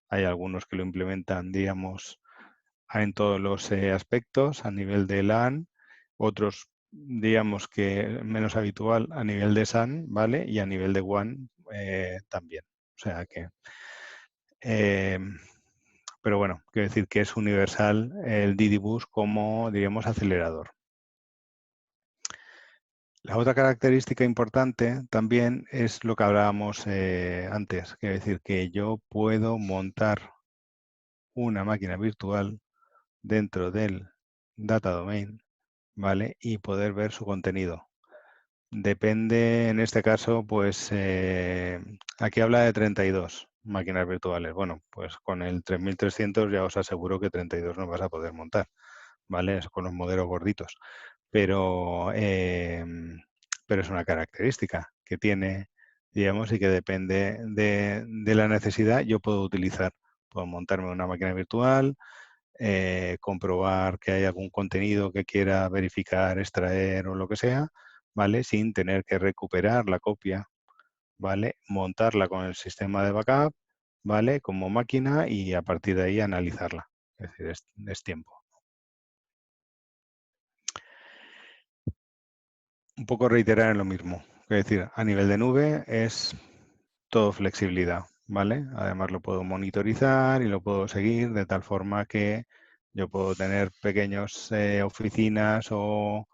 Speaker 2: Hay algunos que lo implementan, digamos, en todos los aspectos, a nivel de LAN, otros, digamos, que menos habitual a nivel de SAN, ¿vale? Y a nivel de WAN también. O sea que... pero bueno, quiero decir que es universal el Didybus como, digamos, acelerador. La otra característica importante también es lo que hablábamos antes, quiero decir que yo puedo montar una máquina virtual dentro del Data Domain, ¿vale? Y poder ver su contenido. Depende, en este caso, pues aquí habla de 32 máquinas virtuales. Bueno, pues con el 3300 ya os aseguro que 32 no vas a poder montar, ¿vale? Es con los modelos gorditos. Pero es una característica que tiene, digamos, y que depende de la necesidad, yo puedo utilizar. Puedo montarme una máquina virtual, comprobar que hay algún contenido que quiera verificar, extraer o lo que sea, ¿vale? Sin tener que recuperar la copia, ¿vale? Montarla con el sistema de backup, ¿vale? Como máquina y a partir de ahí analizarla. Es decir, es tiempo. Un poco reiterar en lo mismo. Es decir, a nivel de nube es todo flexibilidad, ¿vale? Además lo puedo monitorizar y lo puedo seguir de tal forma que yo puedo tener pequeñas oficinas o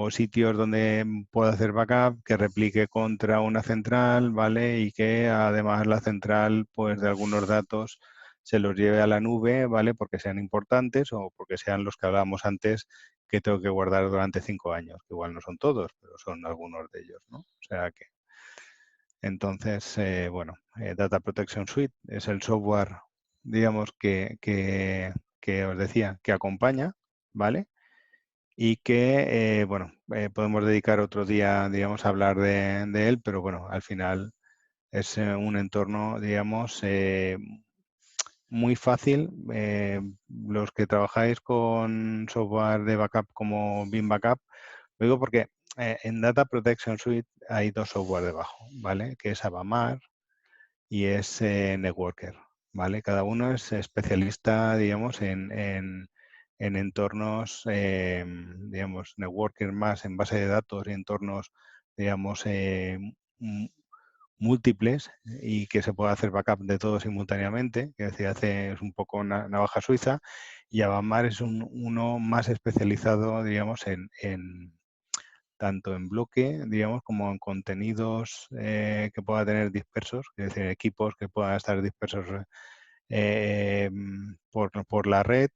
Speaker 2: sitios donde puedo hacer backup que replique contra una central, ¿vale? Y que además la central, pues de algunos datos se los lleve a la nube, ¿vale? Porque sean importantes o porque sean los que hablábamos antes que tengo que guardar durante 5 años, que igual no son todos, pero son algunos de ellos, ¿no? O sea que entonces, bueno, Data Protection Suite es el software, digamos, que os decía, que acompaña, ¿vale? Y que, bueno, podemos dedicar otro día, digamos, a hablar de él, pero bueno, al final es un entorno, digamos, muy fácil. Los que trabajáis con software de backup como BIM Backup, lo digo porque en Data Protection Suite hay 2 software debajo, ¿vale? Que es Avamar y es Networker, ¿vale? Cada uno es especialista, digamos, en entornos, digamos, Networker más en base de datos y entornos, digamos, múltiples y que se pueda hacer backup de todo simultáneamente, que decir, es un poco una navaja suiza, y Avamar es uno más especializado, digamos, en tanto en bloque, digamos, como en contenidos que pueda tener dispersos, es decir, equipos que puedan estar dispersos por la red,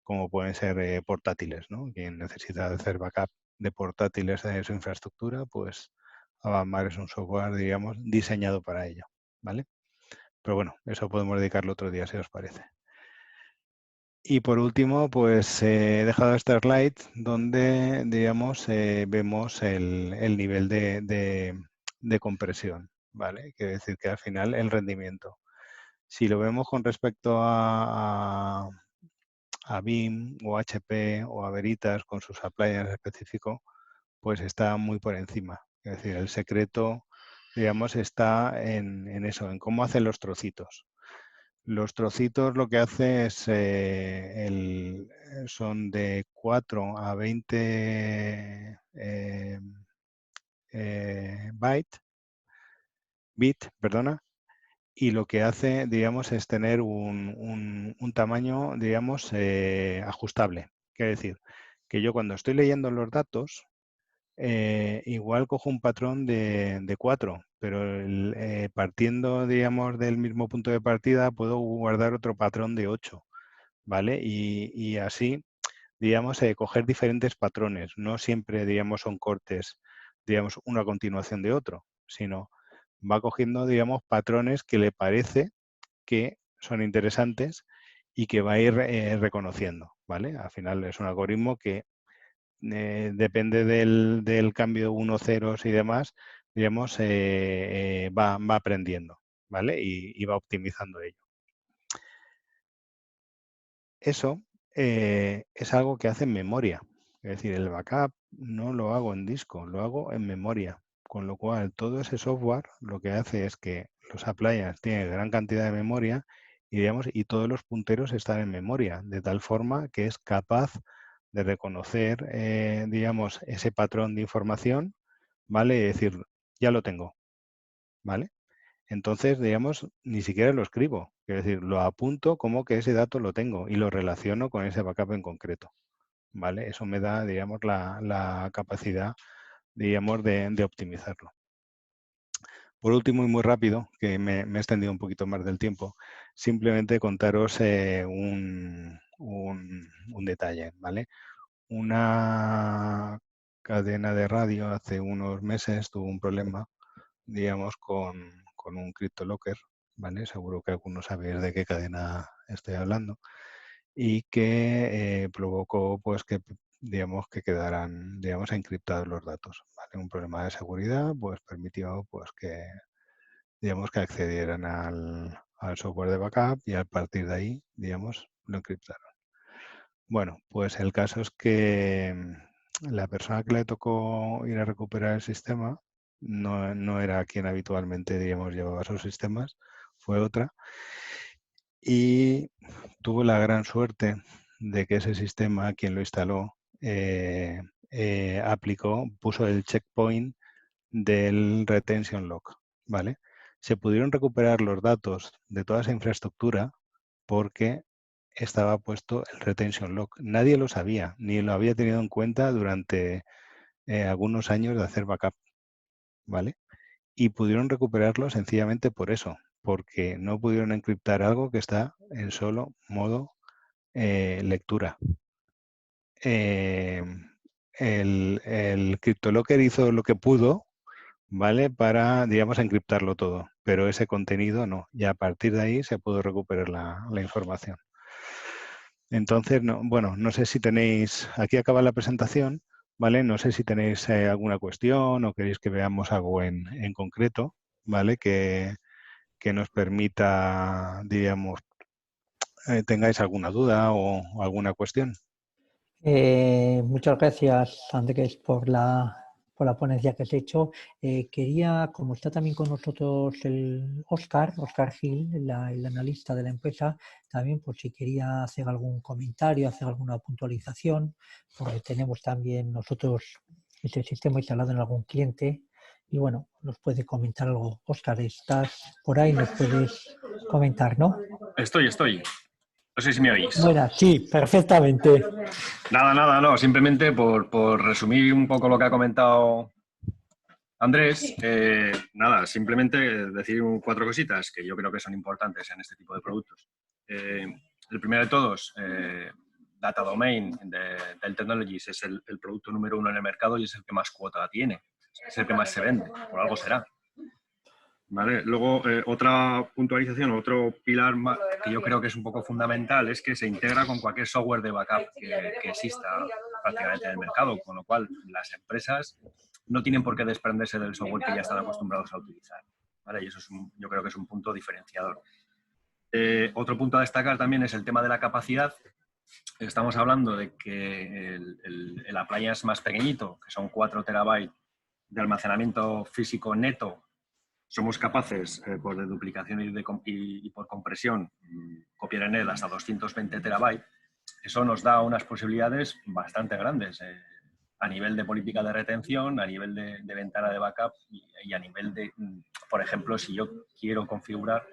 Speaker 2: como pueden ser portátiles, ¿no? Quien necesita hacer backup de portátiles de su infraestructura, pues Avamar es un software, digamos, diseñado para ello, ¿vale? Pero bueno, eso podemos dedicarlo otro día, si os parece. Y por último, pues he dejado esta slide donde, digamos, vemos el nivel de compresión, ¿vale? Quiere decir que al final el rendimiento. Si lo vemos con respecto a Veeam o HP o a Veritas con sus appliances específicos, pues está muy por encima. Es decir, el secreto, digamos, está en eso, en cómo hacen los trocitos. Los trocitos lo que hace es, son de 4 a 20 bit, perdona, y lo que hace, digamos, es tener un tamaño, digamos, ajustable. Quiere decir, que yo cuando estoy leyendo los datos, igual cojo un patrón de 4, pero partiendo, digamos, del mismo punto de partida, puedo guardar otro patrón de 8, ¿vale? Y así, digamos, coger diferentes patrones. No siempre, digamos, son cortes, digamos, uno a continuación de otro, sino va cogiendo, digamos, patrones que le parece que son interesantes y que va a ir reconociendo, ¿vale? Al final es un algoritmo que depende del cambio 1, 0 y demás, digamos, va aprendiendo, ¿vale? Y va optimizando ello. Eso es algo que hace en memoria. Es decir, el backup no lo hago en disco, lo hago en memoria. Con lo cual, todo ese software lo que hace es que los appliances tienen gran cantidad de memoria y, digamos, y todos los punteros están en memoria, de tal forma que es capaz de reconocer, digamos, ese patrón de información, ¿vale? Y decir, ya lo tengo, ¿vale? Entonces, digamos, ni siquiera lo escribo. Es decir, lo apunto como que ese dato lo tengo y lo relaciono con ese backup en concreto, ¿vale? Eso me da, digamos, la capacidad, digamos, de optimizarlo. Por último, y muy rápido, que me he extendido un poquito más del tiempo, simplemente contaros un detalle, ¿vale? Una cadena de radio hace unos meses tuvo un problema, digamos, con un CryptoLocker, ¿vale? Seguro que algunos sabéis de qué cadena estoy hablando, y que provocó, pues, que, digamos, que quedaran, digamos, encriptados los datos, ¿vale? Un problema de seguridad, pues, permitió, pues, que, digamos, que accedieran al software de backup y a partir de ahí, digamos, lo encriptaron. Bueno, pues el caso es que la persona que le tocó ir a recuperar el sistema no era quien habitualmente, digamos, llevaba sus sistemas, fue otra. Y tuvo la gran suerte de que ese sistema, quien lo instaló, puso el checkpoint del retention lock, ¿vale? Se pudieron recuperar los datos de toda esa infraestructura porque estaba puesto el retention lock. Nadie lo sabía, ni lo había tenido en cuenta durante algunos años de hacer backup, ¿vale? Y pudieron recuperarlo sencillamente por eso, porque no pudieron encriptar algo que está en solo modo lectura. El CryptoLocker hizo lo que pudo, ¿vale? Para, digamos, encriptarlo todo, pero ese contenido no. Y a partir de ahí se pudo recuperar la información. Entonces, bueno, no sé si tenéis, aquí acaba la presentación, ¿vale? No sé si tenéis alguna cuestión o queréis que veamos algo en concreto, ¿vale? Que nos permita, digamos, tengáis alguna duda o alguna cuestión.
Speaker 1: Muchas gracias, Andrés, por la ponencia que has hecho. Quería, como está también con nosotros el Óscar Gil, el analista de la empresa, también por si quería hacer algún comentario, hacer alguna puntualización, porque tenemos también nosotros este sistema instalado en algún cliente. Y bueno, nos puede comentar algo. Óscar, ¿estás por ahí? ¿Nos puedes comentar, no?
Speaker 3: Estoy. No sé si me oís.
Speaker 1: Buenas, sí, perfectamente.
Speaker 3: Nada, no. Simplemente por resumir un poco lo que ha comentado Andrés, simplemente decir 4 cositas que yo creo que son importantes en este tipo de productos. El primero de todos, data domain del Technologies es el producto número 1 en el mercado y es el que más cuota tiene, es el que más se vende, por algo será. ¿Vale? Luego, otra puntualización, otro pilar que yo creo que es un poco fundamental es que se integra con cualquier software de backup que exista prácticamente en el mercado, con lo cual las empresas no tienen por qué desprenderse del software que ya están acostumbrados a utilizar. ¿Vale? Y eso es yo creo que es un punto diferenciador. Otro punto a destacar también es el tema de la capacidad. Estamos hablando de que el appliance más pequeñito, que son 4 terabytes de almacenamiento físico neto, somos capaces, por deduplicación y por compresión, copiar en él hasta 220 terabytes. Eso nos da unas posibilidades bastante grandes a nivel de política de retención, a nivel de ventana de backup y a nivel de, por ejemplo, si yo quiero configurar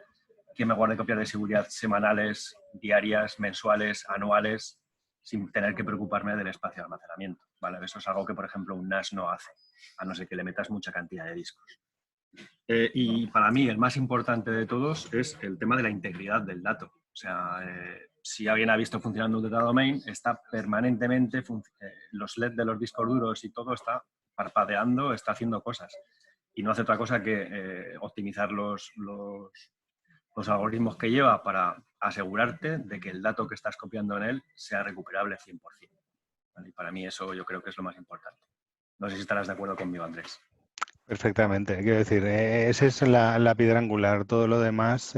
Speaker 3: que me guarde copias de seguridad semanales, diarias, mensuales, anuales, sin tener que preocuparme del espacio de almacenamiento. ¿Vale? Eso es algo que, por ejemplo, un NAS no hace, a no ser que le metas mucha cantidad de discos. Y para mí el más importante de todos es el tema de la integridad del dato. O sea, si alguien ha visto funcionando un data domain, está permanentemente, los LED de los discos duros y todo está parpadeando, está haciendo cosas. Y no hace otra cosa que optimizar los algoritmos que lleva para asegurarte de que el dato que estás copiando en él sea recuperable 100%. ¿Vale? Y para mí eso yo creo que es lo más importante. No sé si estarás de acuerdo conmigo, Andrés.
Speaker 2: Perfectamente. Quiero decir, esa es la piedra angular. Todo lo demás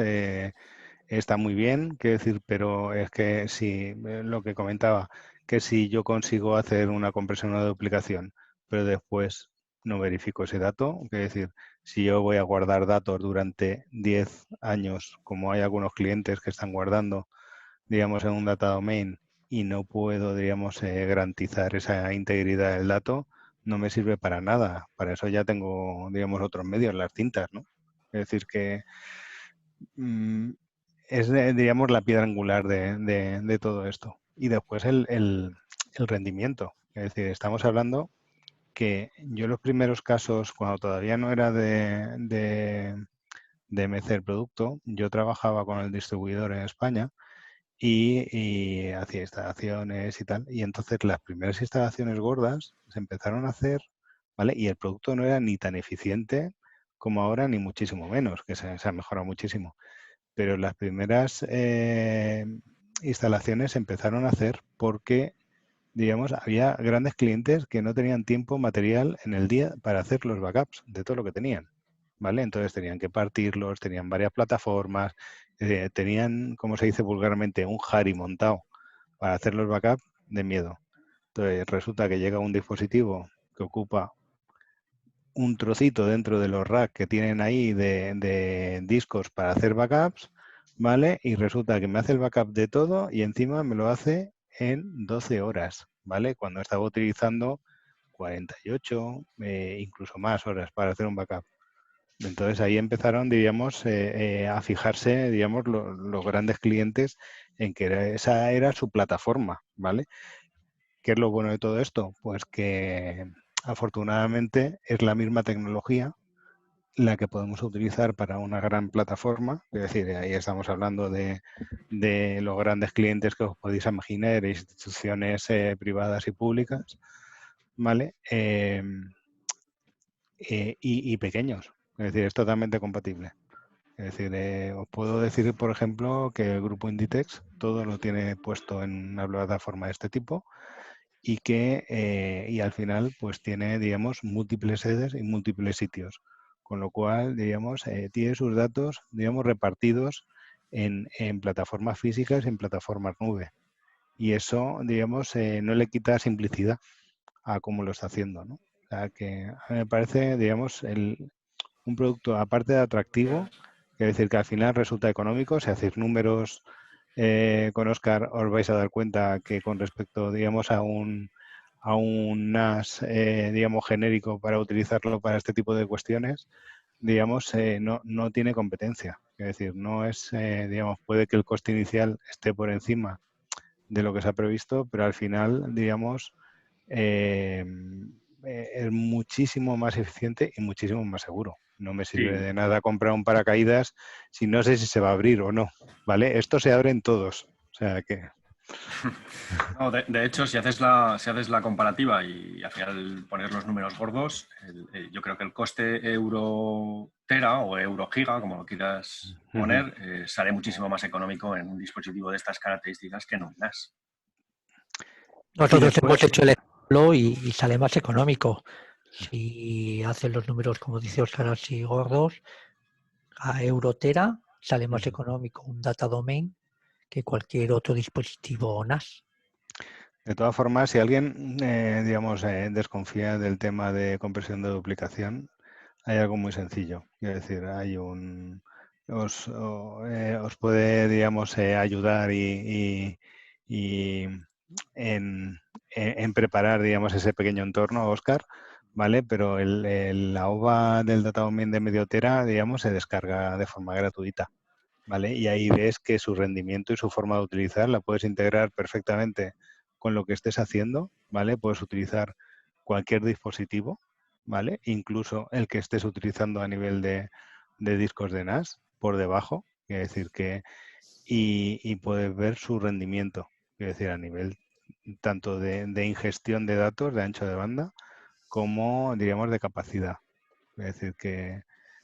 Speaker 2: está muy bien, quiero decir, pero es que si lo que comentaba, que si yo consigo hacer una compresión o una duplicación, pero después no verifico ese dato, quiero decir, si yo voy a guardar datos durante 10 años, como hay algunos clientes que están guardando, digamos, en un data domain y no puedo, digamos, garantizar esa integridad del dato, no me sirve para nada. Para eso ya tengo, digamos, otros medios, las cintas, ¿no? Es decir, que es, digamos, la piedra angular de todo esto. Y después el rendimiento. Es decir, estamos hablando que yo los primeros casos, cuando todavía no era de MC el producto, yo trabajaba con el distribuidor en España y hacía instalaciones y tal. Y entonces las primeras instalaciones gordas se empezaron a hacer, ¿vale? Y el producto no era ni tan eficiente como ahora, ni muchísimo menos, que se ha mejorado muchísimo. Pero las primeras instalaciones se empezaron a hacer porque, digamos, había grandes clientes que no tenían tiempo material en el día para hacer los backups de todo lo que tenían, ¿vale? Entonces tenían que partirlos, tenían varias plataformas, tenían, como se dice vulgarmente, un Harry montado para hacer los backups de miedo. Entonces resulta que llega un dispositivo que ocupa un trocito dentro de los racks que tienen ahí de discos para hacer backups, ¿vale? Y resulta que me hace el backup de todo y encima me lo hace en 12 horas, ¿vale? Cuando estaba utilizando 48, incluso más horas para hacer un backup. Entonces ahí empezaron, diríamos, a fijarse, digamos, los grandes clientes en que esa era su plataforma, ¿vale? ¿Qué es lo bueno de todo esto? Pues que afortunadamente es la misma tecnología la que podemos utilizar para una gran plataforma, es decir, ahí estamos hablando de los grandes clientes que os podéis imaginar, instituciones privadas y públicas, ¿vale? Y pequeños, es decir, es totalmente compatible. Es decir, os puedo decir, por ejemplo, que el grupo Inditex todo lo tiene puesto en una plataforma de este tipo y que y al final pues tiene, digamos, múltiples sedes y múltiples sitios, con lo cual, digamos, tiene sus datos, digamos, repartidos en plataformas físicas y en plataformas nube. Y eso, digamos, no le quita simplicidad a cómo lo está haciendo, ¿no? O sea, que a mí me parece, digamos, un producto aparte de atractivo, es decir, que al final resulta económico. Si hacéis números con Oscar, os vais a dar cuenta que con respecto, digamos, a un NAS, digamos, genérico para utilizarlo para este tipo de cuestiones, digamos, no tiene competencia. Es decir, no es, digamos, puede que el coste inicial esté por encima de lo que se ha previsto, pero al final, digamos, es muchísimo más eficiente y muchísimo más seguro. No me sirve de nada comprar un paracaídas si no sé si se va a abrir o no, ¿vale? Esto se abre en todos, o sea que...
Speaker 3: No, de hecho, si haces la comparativa y al final poner los números gordos, yo creo que el coste euro tera o euro giga, como lo quieras poner, sale muchísimo más económico en un dispositivo de estas características que en un NAS.
Speaker 1: Nosotros hemos hecho el ejemplo y sale más económico. Si hacen los números, como dice Óscar, así gordos, a Eurotera sale más económico un data domain que cualquier otro dispositivo NAS.
Speaker 2: De todas formas, si alguien, digamos, desconfía del tema de compresión de duplicación, hay algo muy sencillo. Quiero decir, hay os puede, digamos, ayudar y en preparar, digamos, ese pequeño entorno, Óscar, ¿vale? Pero la OVA del data domain de medio tera, digamos, se descarga de forma gratuita, ¿vale? Y ahí ves que su rendimiento y su forma de utilizar la puedes integrar perfectamente con lo que estés haciendo, ¿vale? Puedes utilizar cualquier dispositivo, ¿vale? Incluso el que estés utilizando a nivel de discos de NAS por debajo, quiere decir que y puedes ver su rendimiento, quiere decir a nivel tanto de ingestión de datos de ancho de banda como, diríamos, de capacidad. Es decir, que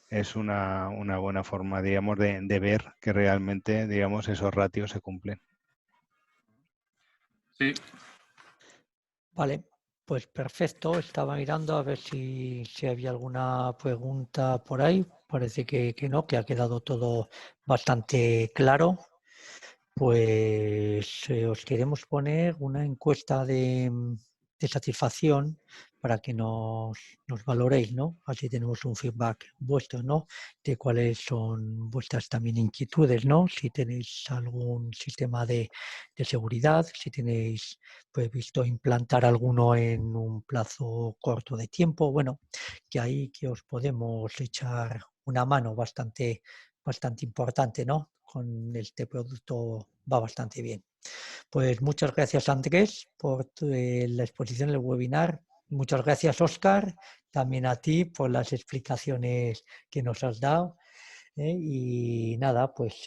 Speaker 2: es una buena forma, digamos, de ver que realmente, digamos, esos ratios se cumplen.
Speaker 3: Sí.
Speaker 1: Vale, pues perfecto. Estaba mirando a ver si había alguna pregunta por ahí. Parece que no, que ha quedado todo bastante claro. Pues os queremos poner una encuesta de satisfacción para que nos valoréis, ¿no? Así tenemos un feedback vuestro, ¿no? De cuáles son vuestras también inquietudes, ¿no? Si tenéis algún sistema de seguridad, si tenéis previsto implantar alguno en un plazo corto de tiempo, bueno, que ahí que os podemos echar una mano bastante importante, ¿no? Con este producto va bastante bien. Pues muchas gracias, Andrés, por la exposición del webinar. Muchas gracias, Óscar, también a ti por las explicaciones que nos has dado. Y nada, pues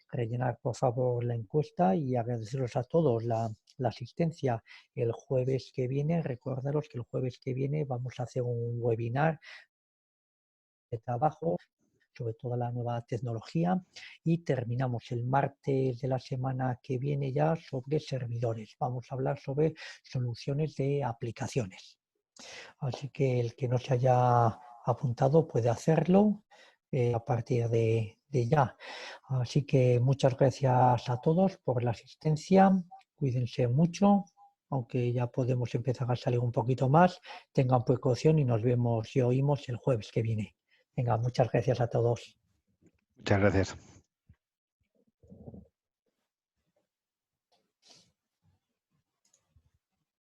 Speaker 1: rellenar por favor la encuesta y agradeceros a todos la asistencia el jueves que viene. Recordaros que el jueves que viene vamos a hacer un webinar de trabajo sobre toda la nueva tecnología y terminamos el martes de la semana que viene ya sobre servidores. Vamos a hablar sobre soluciones de aplicaciones. Así que el que no se haya apuntado puede hacerlo a partir de ya. Así que muchas gracias a todos por la asistencia. Cuídense mucho, aunque ya podemos empezar a salir un poquito más. Tengan precaución y nos vemos y oímos el jueves que viene. Venga, muchas gracias a todos.
Speaker 2: Muchas gracias.